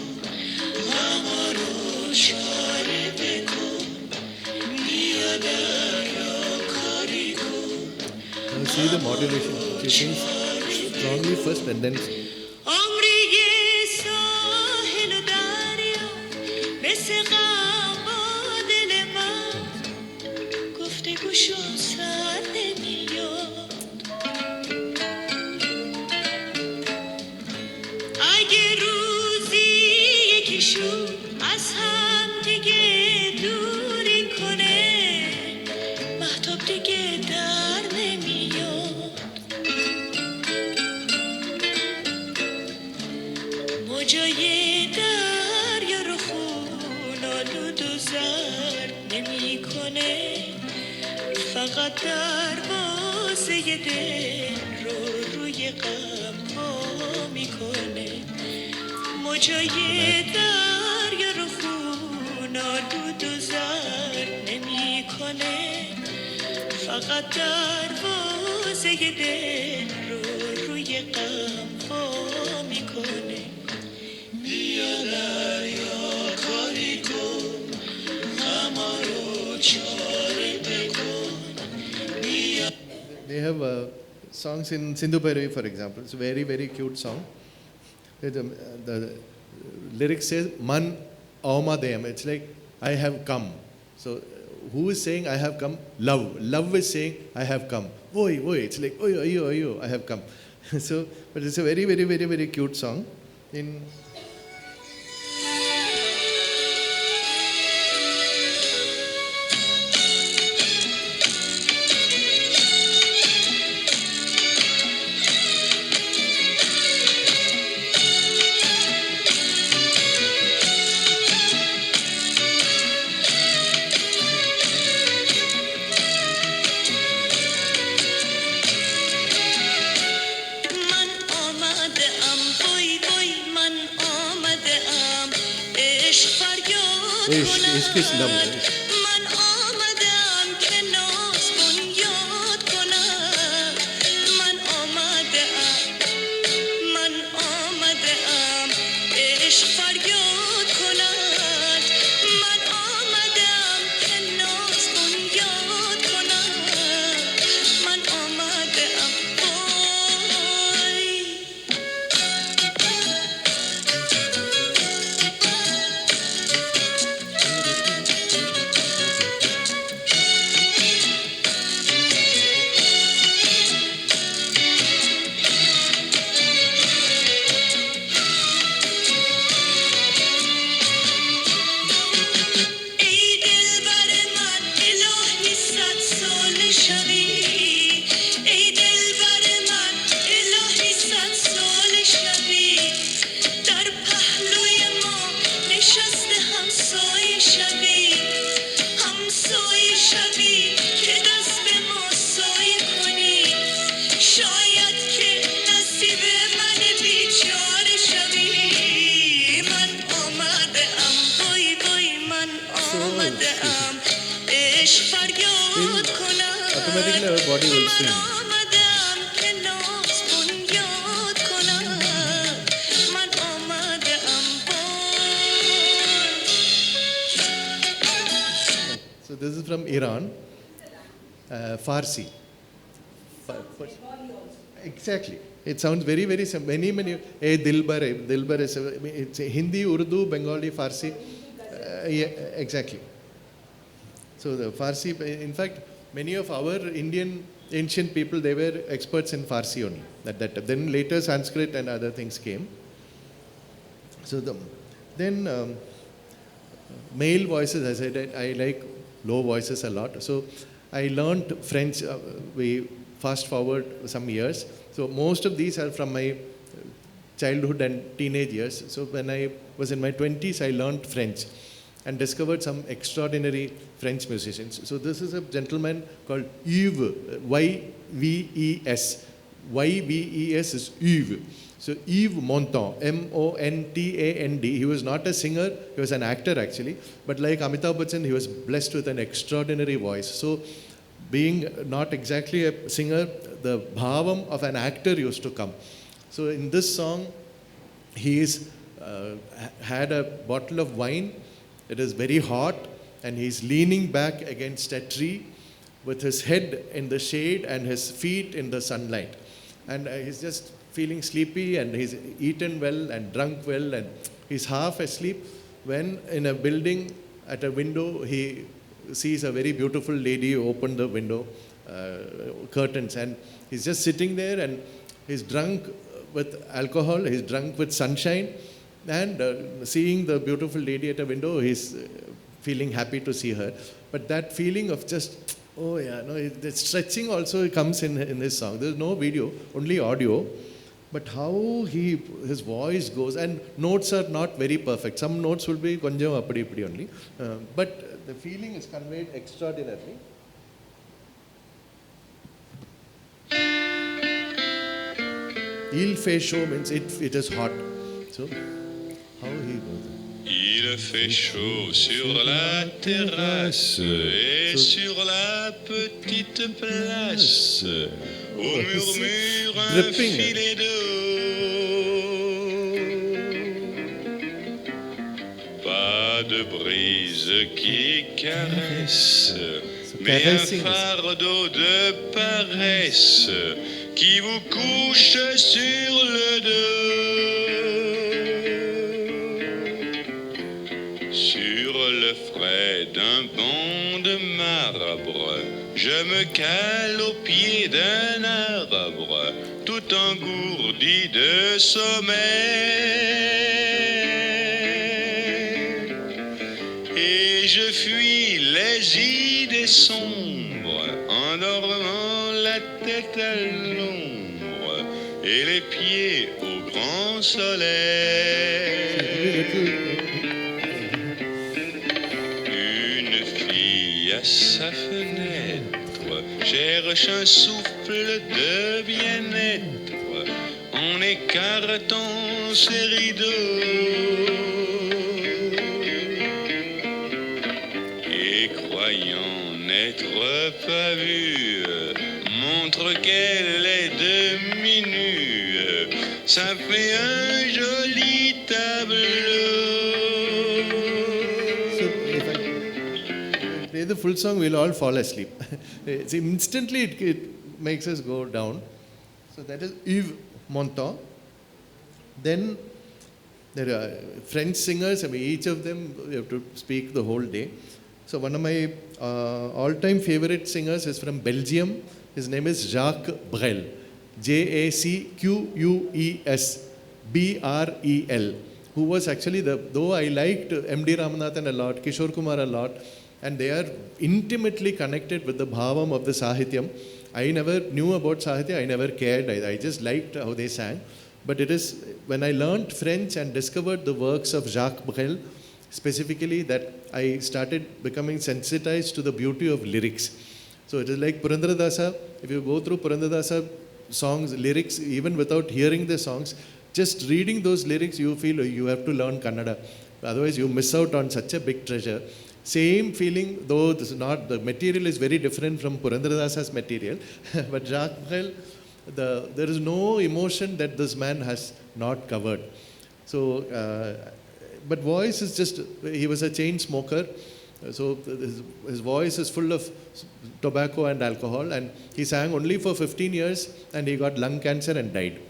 غما رو شاره بکن بیا دریا کاری کن Now see the modulation. She sings strongly first and then عمری یه ساحل و دریا مثل غم با دل من گفتگوشون سر نمیاد اگه روزی یکیشون از هم دیگه دوری کنه مهتاب دیگه در نمیاد موجای دریا رو خون آلود و زرد نمی کنه فقط دروازه دل رو روی غم وا میکنه موجای دریا رو خون آلود و زرد نمی کنه فقط دروازه دل رو روی غم وا میکنه بیا دریا کاری کن غما رو چاره بکن بیا they have songs in Sindhu Bhairavi, for example. It's a very, very cute song. The lyrics says, Man Aumadayam. It's like, I have come. So, who is saying, I have come? Love. Love is saying, I have come. Oi, oi. It's like, oi, oi, oi, oi, I have come. So, but it's a very, very, very, very cute song. In من آمده ام وای وای من آمده ام عشق فریاد Ishq love. کند من آمده ام که ناز بنیاد کنم من آمده ام عشق فریاد کند من آمده ام که ناز بنیاد کنم من آمده ام وای آمدم عشق فریاد کنم Automatically our body will swing. آمدم که ناز بنیاد کنم من آمدم So this is from Iran, Farsi. Exactly. It sounds very, very simple. Many. Dilbar is, it's Hindi, Urdu, Bengali, Farsi. Yeah, exactly. So the Farsi, in fact, many of our Indian ancient people, they were experts in Farsi only at that time. Then later Sanskrit and other things came. So then male voices, as I said, I like low voices a lot. So I learned French. We fast forward some years. So most of these are from my childhood and teenage years. So when I was in my 20s, I learned French and discovered some extraordinary French musicians. So this is a gentleman called Yves, Y-V-E-S. Y-V-E-S is Yves. So Yves Montand, M-O-N-T-A-N-D. He was not a singer, he was an actor actually. But like Amitabh Bachchan, he was blessed with an extraordinary voice. So being not exactly a singer, the bhavam of an actor used to come. So in this song, he had a bottle of wine. It is very hot, and he's leaning back against a tree with his head in the shade and his feet in the sunlight. And he's just feeling sleepy, and he's eaten well and drunk well, and he's half asleep when in a building at a window he sees a very beautiful lady open the window curtains, and he's just sitting there, and he's drunk with alcohol, he's drunk with sunshine, and seeing the beautiful lady at a window, he's feeling happy to see her. But that feeling of just, oh yeah, no, the stretching also comes in this song. There's no video, only audio. But how his voice goes, and notes are not very perfect. Some notes will be konjam appadi appadi only. But the feeling is conveyed extraordinarily. Il fait chaud means it is hot. So, how he goes. Il fait chaud sur la terrasse et sur la petite place où murmure un dripping. filet d'eau. Pas de brise qui caresse, mais un fardeau de paresse qui vous couche sur le dos. Sur le frais d'un banc de marbre, je me cale au pied d'un arbre, tout engourdi de sommeil. Et je fuis les idées sombres, en dormant la tête à l'ombre et les pieds au grand soleil. Une fille à sa fenêtre cherche un souffle de bien-être en écartant ses rideaux. Et croyant n'être pas vue, montre qu'elle est demi-nue. Ça fait un joli tableau. So if I play the full song, we'll all fall asleep. See, instantly it makes us go down. So that is Yves Montand. Then there are French singers. I mean, each of them you have to speak the whole day. So one of my all-time favorite singers is from Belgium. His name is Jacques Brel. Jacques Brel. Who was actually though I liked M.D. Ramanathan a lot, Kishore Kumar a lot, and they are intimately connected with the bhavam of the Sahityam. I never knew about Sahitya, I never cared, I just liked how they sang. But it is when I learned French and discovered the works of Jacques Brel, specifically, that I started becoming sensitized to the beauty of lyrics. So it is like Purandaradasa, if you go through Purandaradasa songs, lyrics, even without hearing the songs, just reading those lyrics, you feel you have to learn Kannada. Otherwise, you miss out on such a big treasure. Same feeling, though this is not, the material is very different from Purandaradasa's material, but Jacques Brel, there is no emotion that this man has not covered. So, but voice is just, he was a chain smoker, so his voice is full of tobacco and alcohol, and he sang only for 15 years and he got lung cancer and died.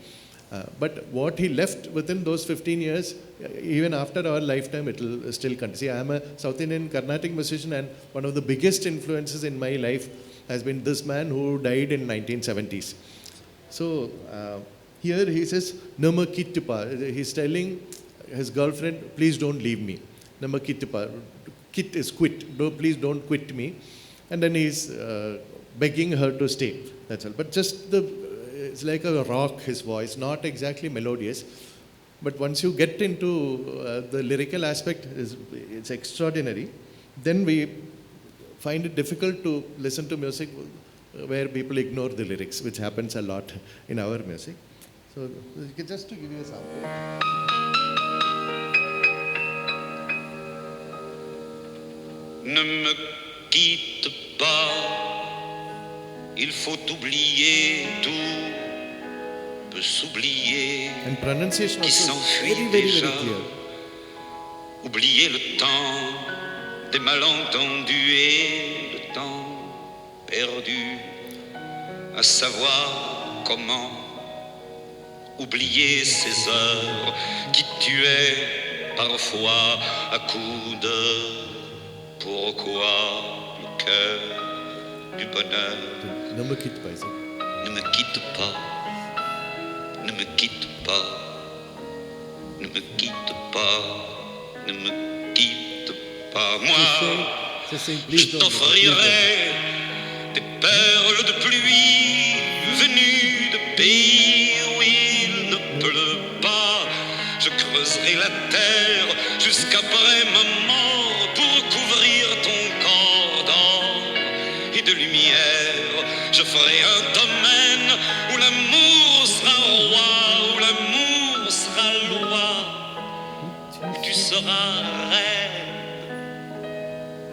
But what he left within those 15 years, even after our lifetime, it will still continue. See, I am a South Indian Carnatic musician, and one of the biggest influences in my life has been this man who died in 1970s. So here he says, Nama Kittupa. He's telling his girlfriend, please don't leave me. Nama Kittupa. Kit is quit. Please don't quit me. And then he's begging her to stay. That's all. But just it's like a rock, his voice, not exactly melodious. But once you get into the lyrical aspect, it's extraordinary. Then we find it difficult to listen to music where people ignore the lyrics, which happens a lot in our music. So just to give you a sample. Ne me quitte pas, il faut oublier, tout peut s'oublier. And pronunciation Qui also s'enfuit very, very, déjà. very clear. Oublier le temps des malentendus et le temps perdu, à savoir comment oublier ces heures qui tuaient parfois à coups de pourquoi le cœur du bonheur. Nama Kittupa, is it? Ne me quitte pas, ne me quitte pas, ne me quitte pas, ne me quitte pas. Moi, Just say, je please don't. t'offrirai des perles de pluie venues de pays où il ne pleut pas. Je creuserai la terre jusqu'après ma mort pour couvrir ton corps d'or et de lumière. Je ferai un domaine où l'amour sera roi, où l'amour sera loi, où tu seras reine.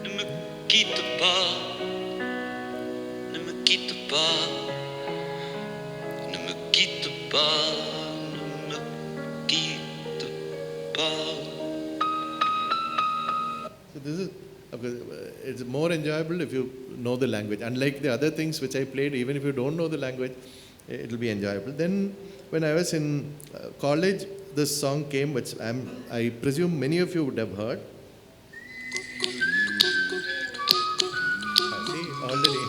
Ne me quitte pas, ne me quitte pas, ne me quitte pas, ne me quitte pas. So this is, it's more enjoyable if you know the language. Unlike the other things which I played, even if you don't know the language, it will be enjoyable. Then when I was in college, this song came, which I presume many of you would have heard. See, already.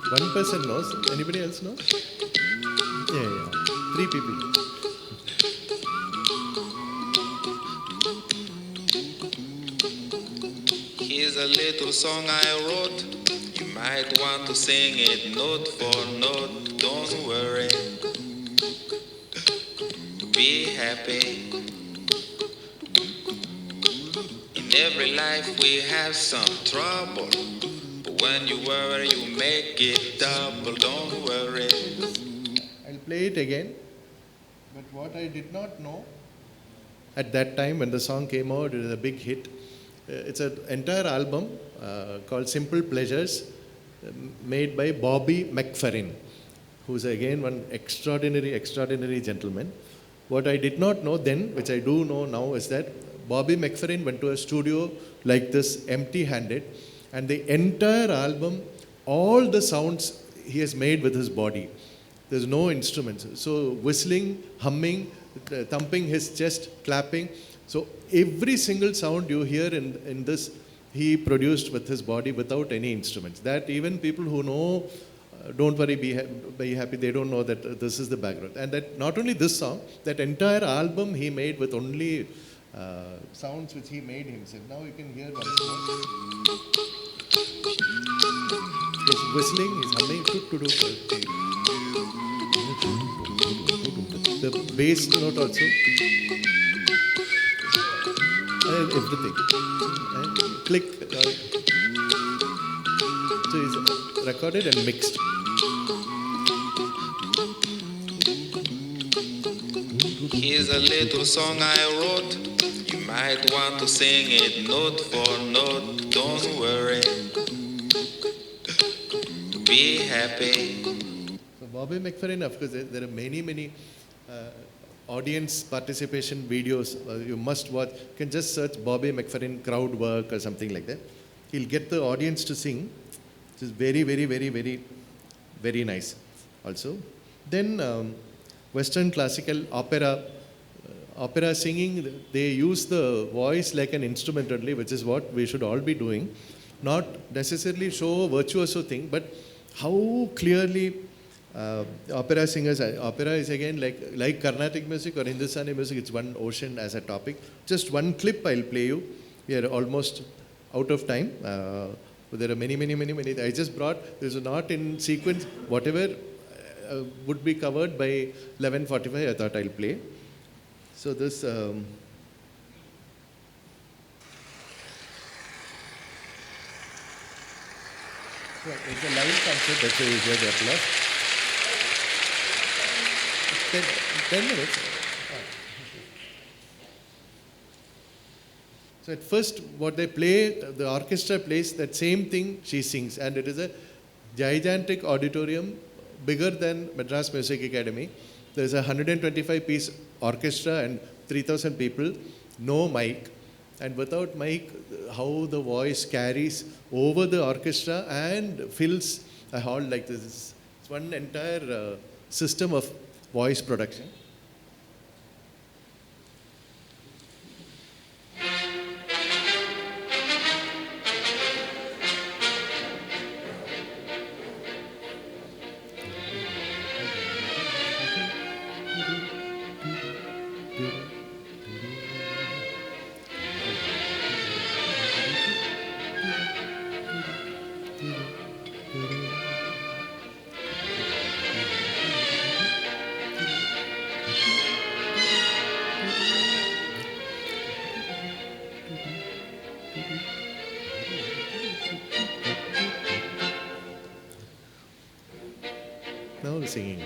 One person knows. Anybody else knows? Yeah. 3 people. Here's a little song I wrote. You might want to sing it note for note. Don't worry. Be happy. In every life we have some trouble. But when you worry, you make it double. Don't worry. I'll play it again. But what I did not know at that time when the song came out, it was a big hit. It's an entire album called Simple Pleasures, made by Bobby McFerrin, who's again one extraordinary gentleman. What I did not know then, which I do know now, is that Bobby McFerrin went to a studio like this, empty-handed, and the entire album, all the sounds he has made with his body. There's no instruments. So whistling, humming, thumping his chest, clapping. So every single sound you hear in this, he produced with his body without any instruments. That even people who know, don't worry, be happy, they don't know that this is the background. And that not only this song, that entire album he made with only sounds which he made himself. Now you can hear once more. He's whistling, he's humming. The bass note also. Everything. And click. So recorded and mixed. Here's a little song I wrote. You might want to sing it note for note. Don't worry. Be happy. So Bobby McFerrin, of course, there are many audience participation videos you must watch. You can just search Bobby McFerrin crowd work or something like that. He'll get the audience to sing, which is very nice also. Then Western classical opera singing, they use the voice like an instrument only, which is what we should all be doing. Not necessarily show a virtuoso thing, but how clearly opera singers, opera is again like Carnatic music or Hindustani music, it's one ocean as a topic. Just one clip I'll play you. We are almost out of time. There are many. I just brought, this is not in sequence, whatever would be covered by 11:45, I thought I'll play. So this, it's a live concert, that's why you hear the applause. 10 minutes. So at first, what they play, the orchestra plays that same thing she sings, and it is a gigantic auditorium, bigger than Madras Music Academy. There is a 125-piece orchestra and 3,000 people, no mic. And without mic, how the voice carries over the orchestra and fills a hall like this. It's one entire system of voice production. Now the singing.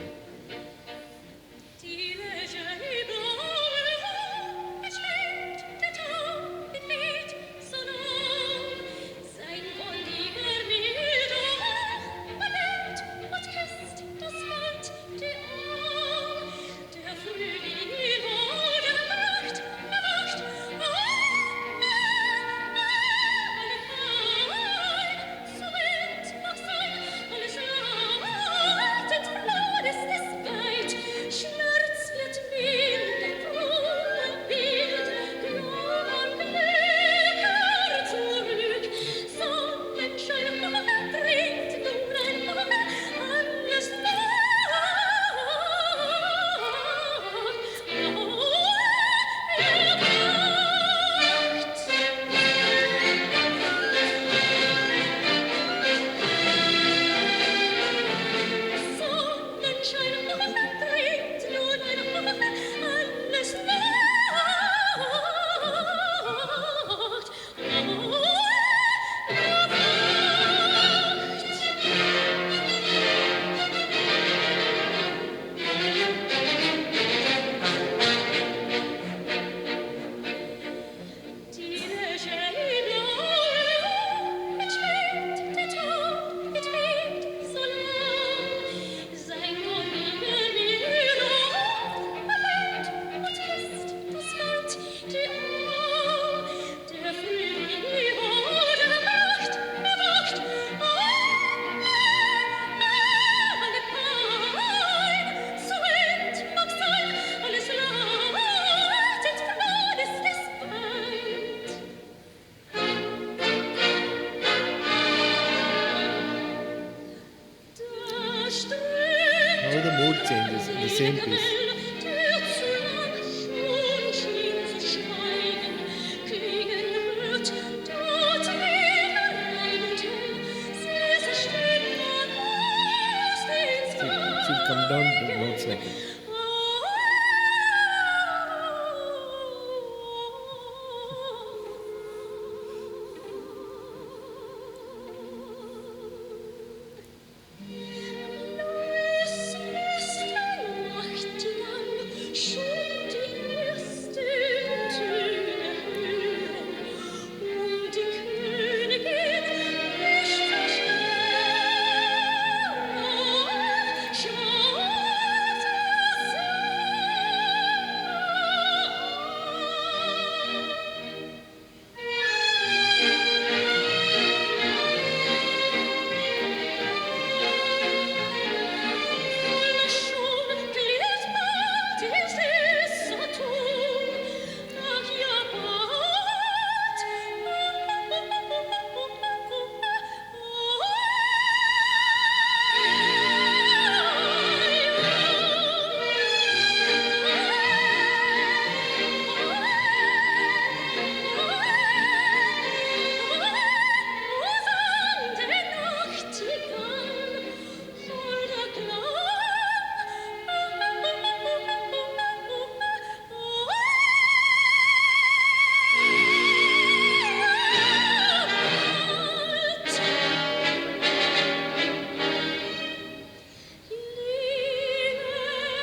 How the mood changes in the same piece. It should come down to notes like that.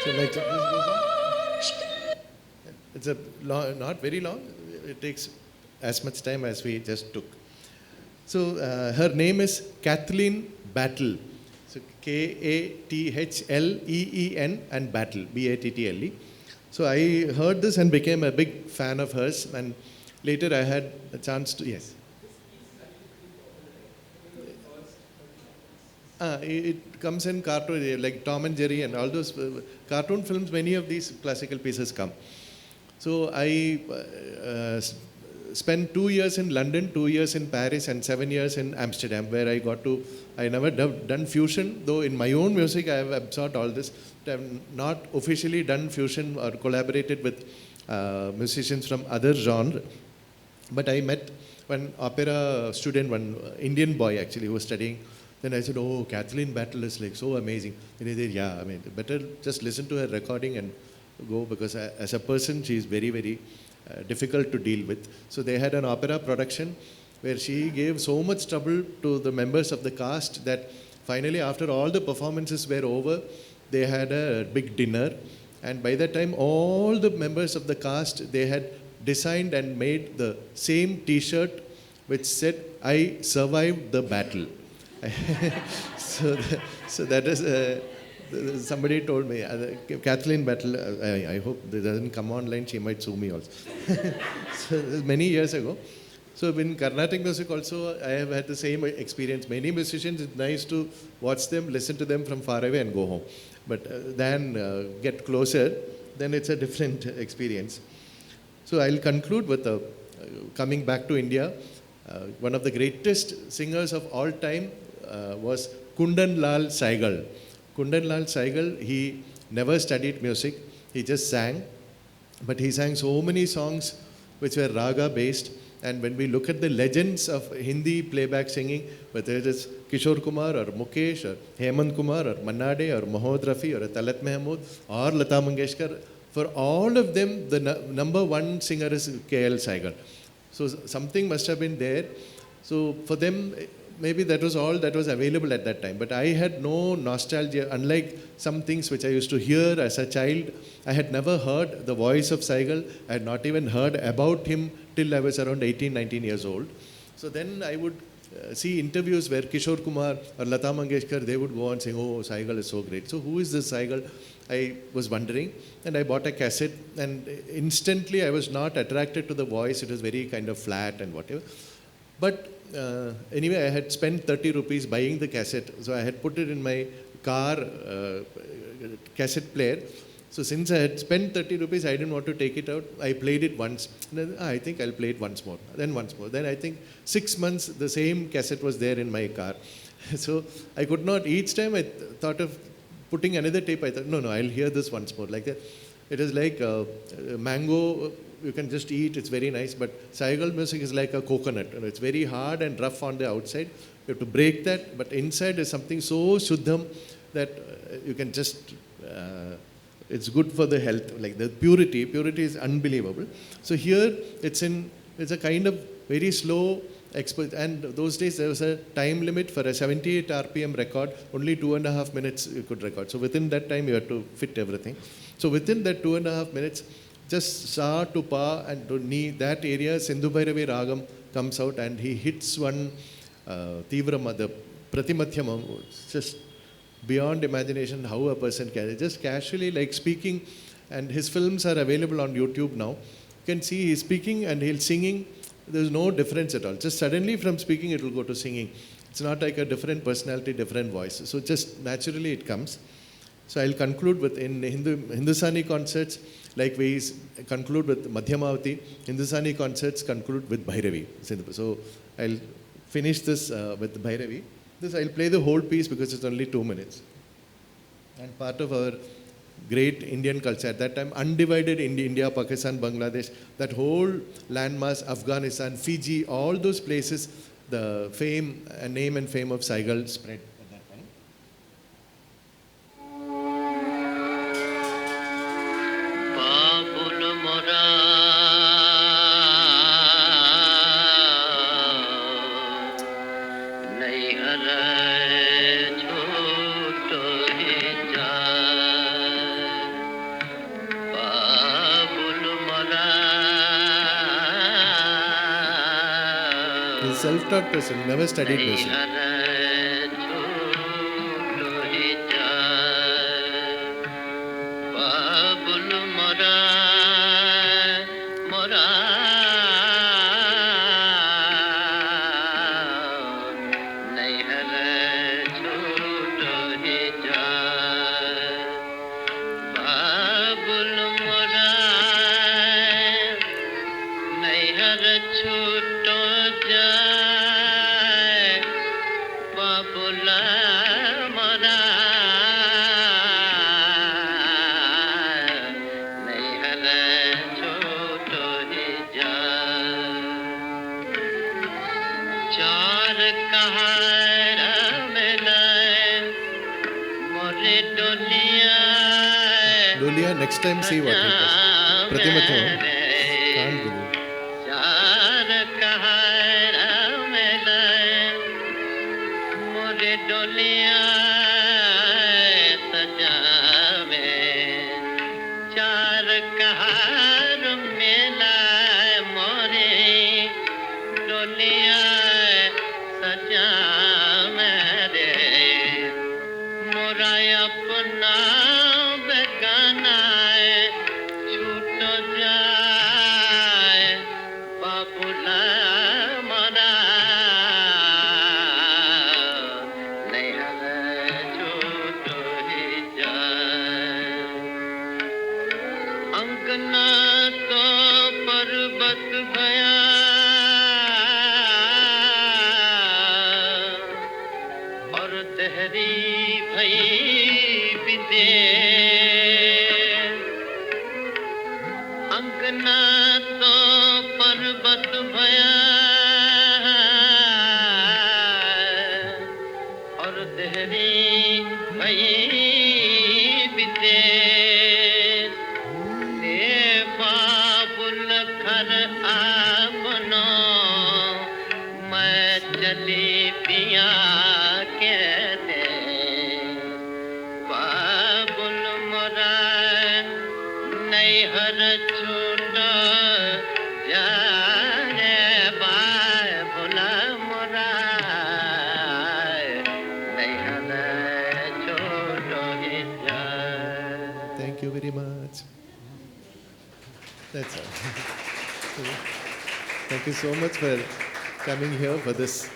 So like this goes on. It's a long, not very long. It takes as much time as we just took. So her name is Kathleen Battle. So Kathleen and Battle, Battle. So I heard this and became a big fan of hers. And later I had a chance to, yes. It comes in cartoon, like Tom and Jerry and all those cartoon films, many of these classical pieces come. So I spent 2 years in London, 2 years in Paris, and 7 years in Amsterdam, where I never done fusion, though in my own music I have absorbed all this. I have not officially done fusion or collaborated with musicians from other genre. But I met one opera student, one Indian boy actually, who was studying. Then I said, oh, Kathleen Battle is like so amazing. And he said, yeah, I mean, better just listen to her recording and go, because as a person, she is very, very difficult to deal with. So they had an opera production where she gave so much trouble to the members of the cast that finally, after all the performances were over, they had a big dinner. And by that time, all the members of the cast, they had designed and made the same T-shirt which said, I survived the battle. so that is somebody told me, Kathleen Battle, I hope this doesn't come online, she might sue me also. So this is many years ago. So in Carnatic music also, I have had the same experience. Many musicians, it's nice to watch them, listen to them from far away and go home. But then get closer, then it's a different experience. So I'll conclude with coming back to India. One of the greatest singers of all time was Kundan Lal Saigal. Kundan Lal Saigal, he never studied music, he just sang. But he sang so many songs which were raga based. And when we look at the legends of Hindi playback singing, whether it is Kishore Kumar or Mukesh or Hemant Kumar or Manade or Mohammad Rafi or Talat Mahmood or Lata Mangeshkar, for all of them, the number one singer is K.L. Saigal. So something must have been there. So for them, maybe that was all that was available at that time. But I had no nostalgia, unlike some things which I used to hear as a child. I had never heard the voice of Saigal. I had not even heard about him till I was around 18, 19 years old. So then I would see interviews where Kishore Kumar or Lata Mangeshkar, they would go on saying, oh, Saigal is so great. So who is this Saigal? I was wondering, and I bought a cassette, and instantly I was not attracted to the voice. It was very kind of flat and whatever. But anyway, I had spent 30 rupees buying the cassette, so I had put it in my car cassette player. So since I had spent 30 rupees, I didn't want to take it out. I played it once. And then, I think I'll play it once more. Then once more. Then I think 6 months, the same cassette was there in my car. So I could not, each time I thought of putting another tape, I thought, no, I'll hear this once more. Like that. It is like mango, you can just eat, it's very nice. But Saigal music is like a coconut. It's very hard and rough on the outside. You have to break that. But inside is something so shuddham that you can just... it's good for the health, like the purity is unbelievable. So here it's a kind of very slow and those days there was a time limit for a 78 RPM record, only 2.5 minutes you could record. So within that time you had to fit everything. So within that 2.5 minutes, just sa to pa and to ni, that area, Sindhu Bhairavi Ragam comes out and he hits one Tivrama, the Pratimathyama, just beyond imagination how a person can, just casually like speaking, and his films are available on YouTube now. You can see he's speaking and he's singing. There's no difference at all. Just suddenly from speaking it will go to singing. It's not like a different personality, different voice. So just naturally it comes. So I'll conclude with, in Hindustani concerts, like we conclude with Madhyamavati, Hindustani concerts conclude with Bhairavi. So I'll finish this with Bhairavi. This I'll play the whole piece because it's only 2 minutes. And part of our great Indian culture at that time, undivided India, Pakistan, Bangladesh, that whole landmass, Afghanistan, Fiji, all those places, the fame, name and fame of Saigal spread at that time. Babul Mora Naihara Chhoto Hi Jai self-taught person, never studied music. Lulia, next time see what he does. Pratimatho. Can't believe. Thank you very much. That's all. Thank you so much for coming here for this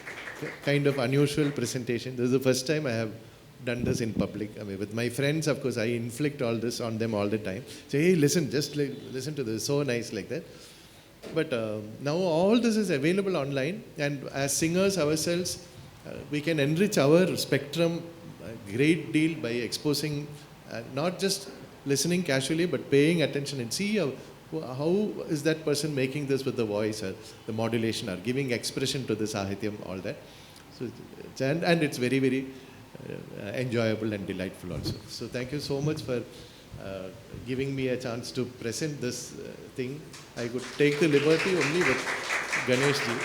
kind of unusual presentation. This is the first time I have done this in public. I mean, with my friends, of course, I inflict all this on them all the time. Say, hey, listen, just listen to this, so nice like that. But now all this is available online, and as singers ourselves, we can enrich our spectrum a great deal by exposing, not just listening casually, but paying attention and see how is that person making this with the voice or the modulation or giving expression to the sahityam, all that. So, and it's very, very enjoyable and delightful also. So thank you so much for giving me a chance to present this thing. I could take the liberty only with Ganesh ji.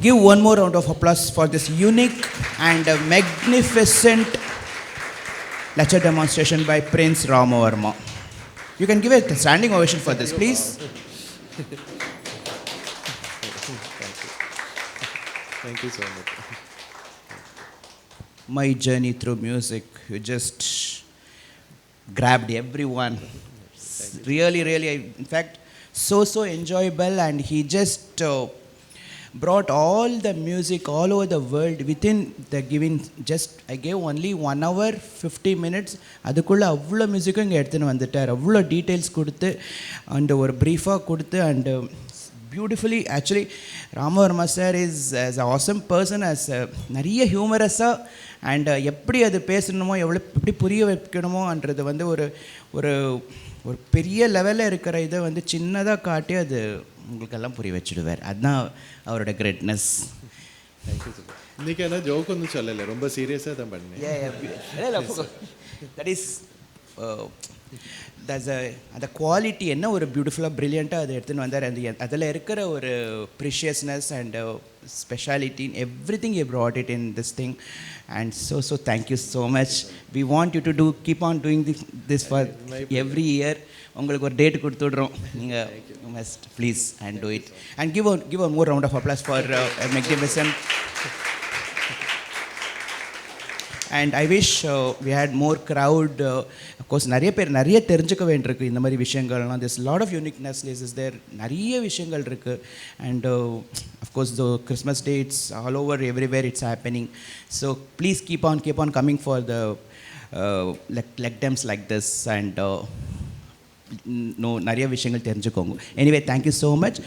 Give one more round of applause for this unique and magnificent lecture demonstration by Prince Ramavarma. You can give a standing ovation for this, please. Thank you so much. My journey through music, you just grabbed everyone. Really, in fact, so enjoyable, and he just brought all the music all over the world within the given, just I gave only 1 hour 50 minutes. அதுக்குள்ள அவ்வளோ மியூசிக்கும் இங்கே எடுத்துன்னு வந்துட்டார், அவ்வளோ details கொடுத்து and ஒரு ப்ரீஃபாக கொடுத்து and beautifully. Actually Rama Varma sir is as a awesome person, as நிறைய ஹியூமரஸாக அண்ட் எப்படி அது பேசணுமோ எப்படி புரிய வைக்கணுமோன்றது வந்து ஒரு ஒரு ஒரு பெரிய லெவலில் இருக்கிற இதை வந்து சின்னதாக காட்டி அது உங்களுக்கெல்லாம் புரிய வச்சுடுவார். அதுதான் அவரோட கிரேட்னஸ். Thank you sir. இன்றைக்கி என்ன ஜோக் ஒன்றும் சொல்லலை, ரொம்ப சீரியஸாக தான் பண்ணேன். தட் இஸ் அந்த குவாலிட்டி என்ன ஒரு பியூட்டிஃபுல்லாக ப்ரில்லியண்ட்டாக அதை எடுத்துன்னு வந்தார். அந்த அதில் இருக்கிற ஒரு preciousness and speciality everything you brought it in this thing, and so thank you so much. We want you to keep on doing this for every year. உங்களுக்கு ஒரு டேட் கொடுத்துடுறோம், நீங்கள் must please and do it, and give a more round of applause for magnificent. And I wish we had more crowd. Of course நிறைய பேர் நிறைய தெரிஞ்சுக்க வேண்டியிருக்கு இந்த மாதிரி விஷயங்கள்லாம். There's a lot of uniqueness is there, நிறைய விஷயங்கள் இருக்கு. And of course the Christmas dates all over everywhere it's happening. So please keep on coming for the lectums like this, and நிறைய விஷயங்கள் தெரிஞ்சுக்கோங்க. Anyway, thank you so much.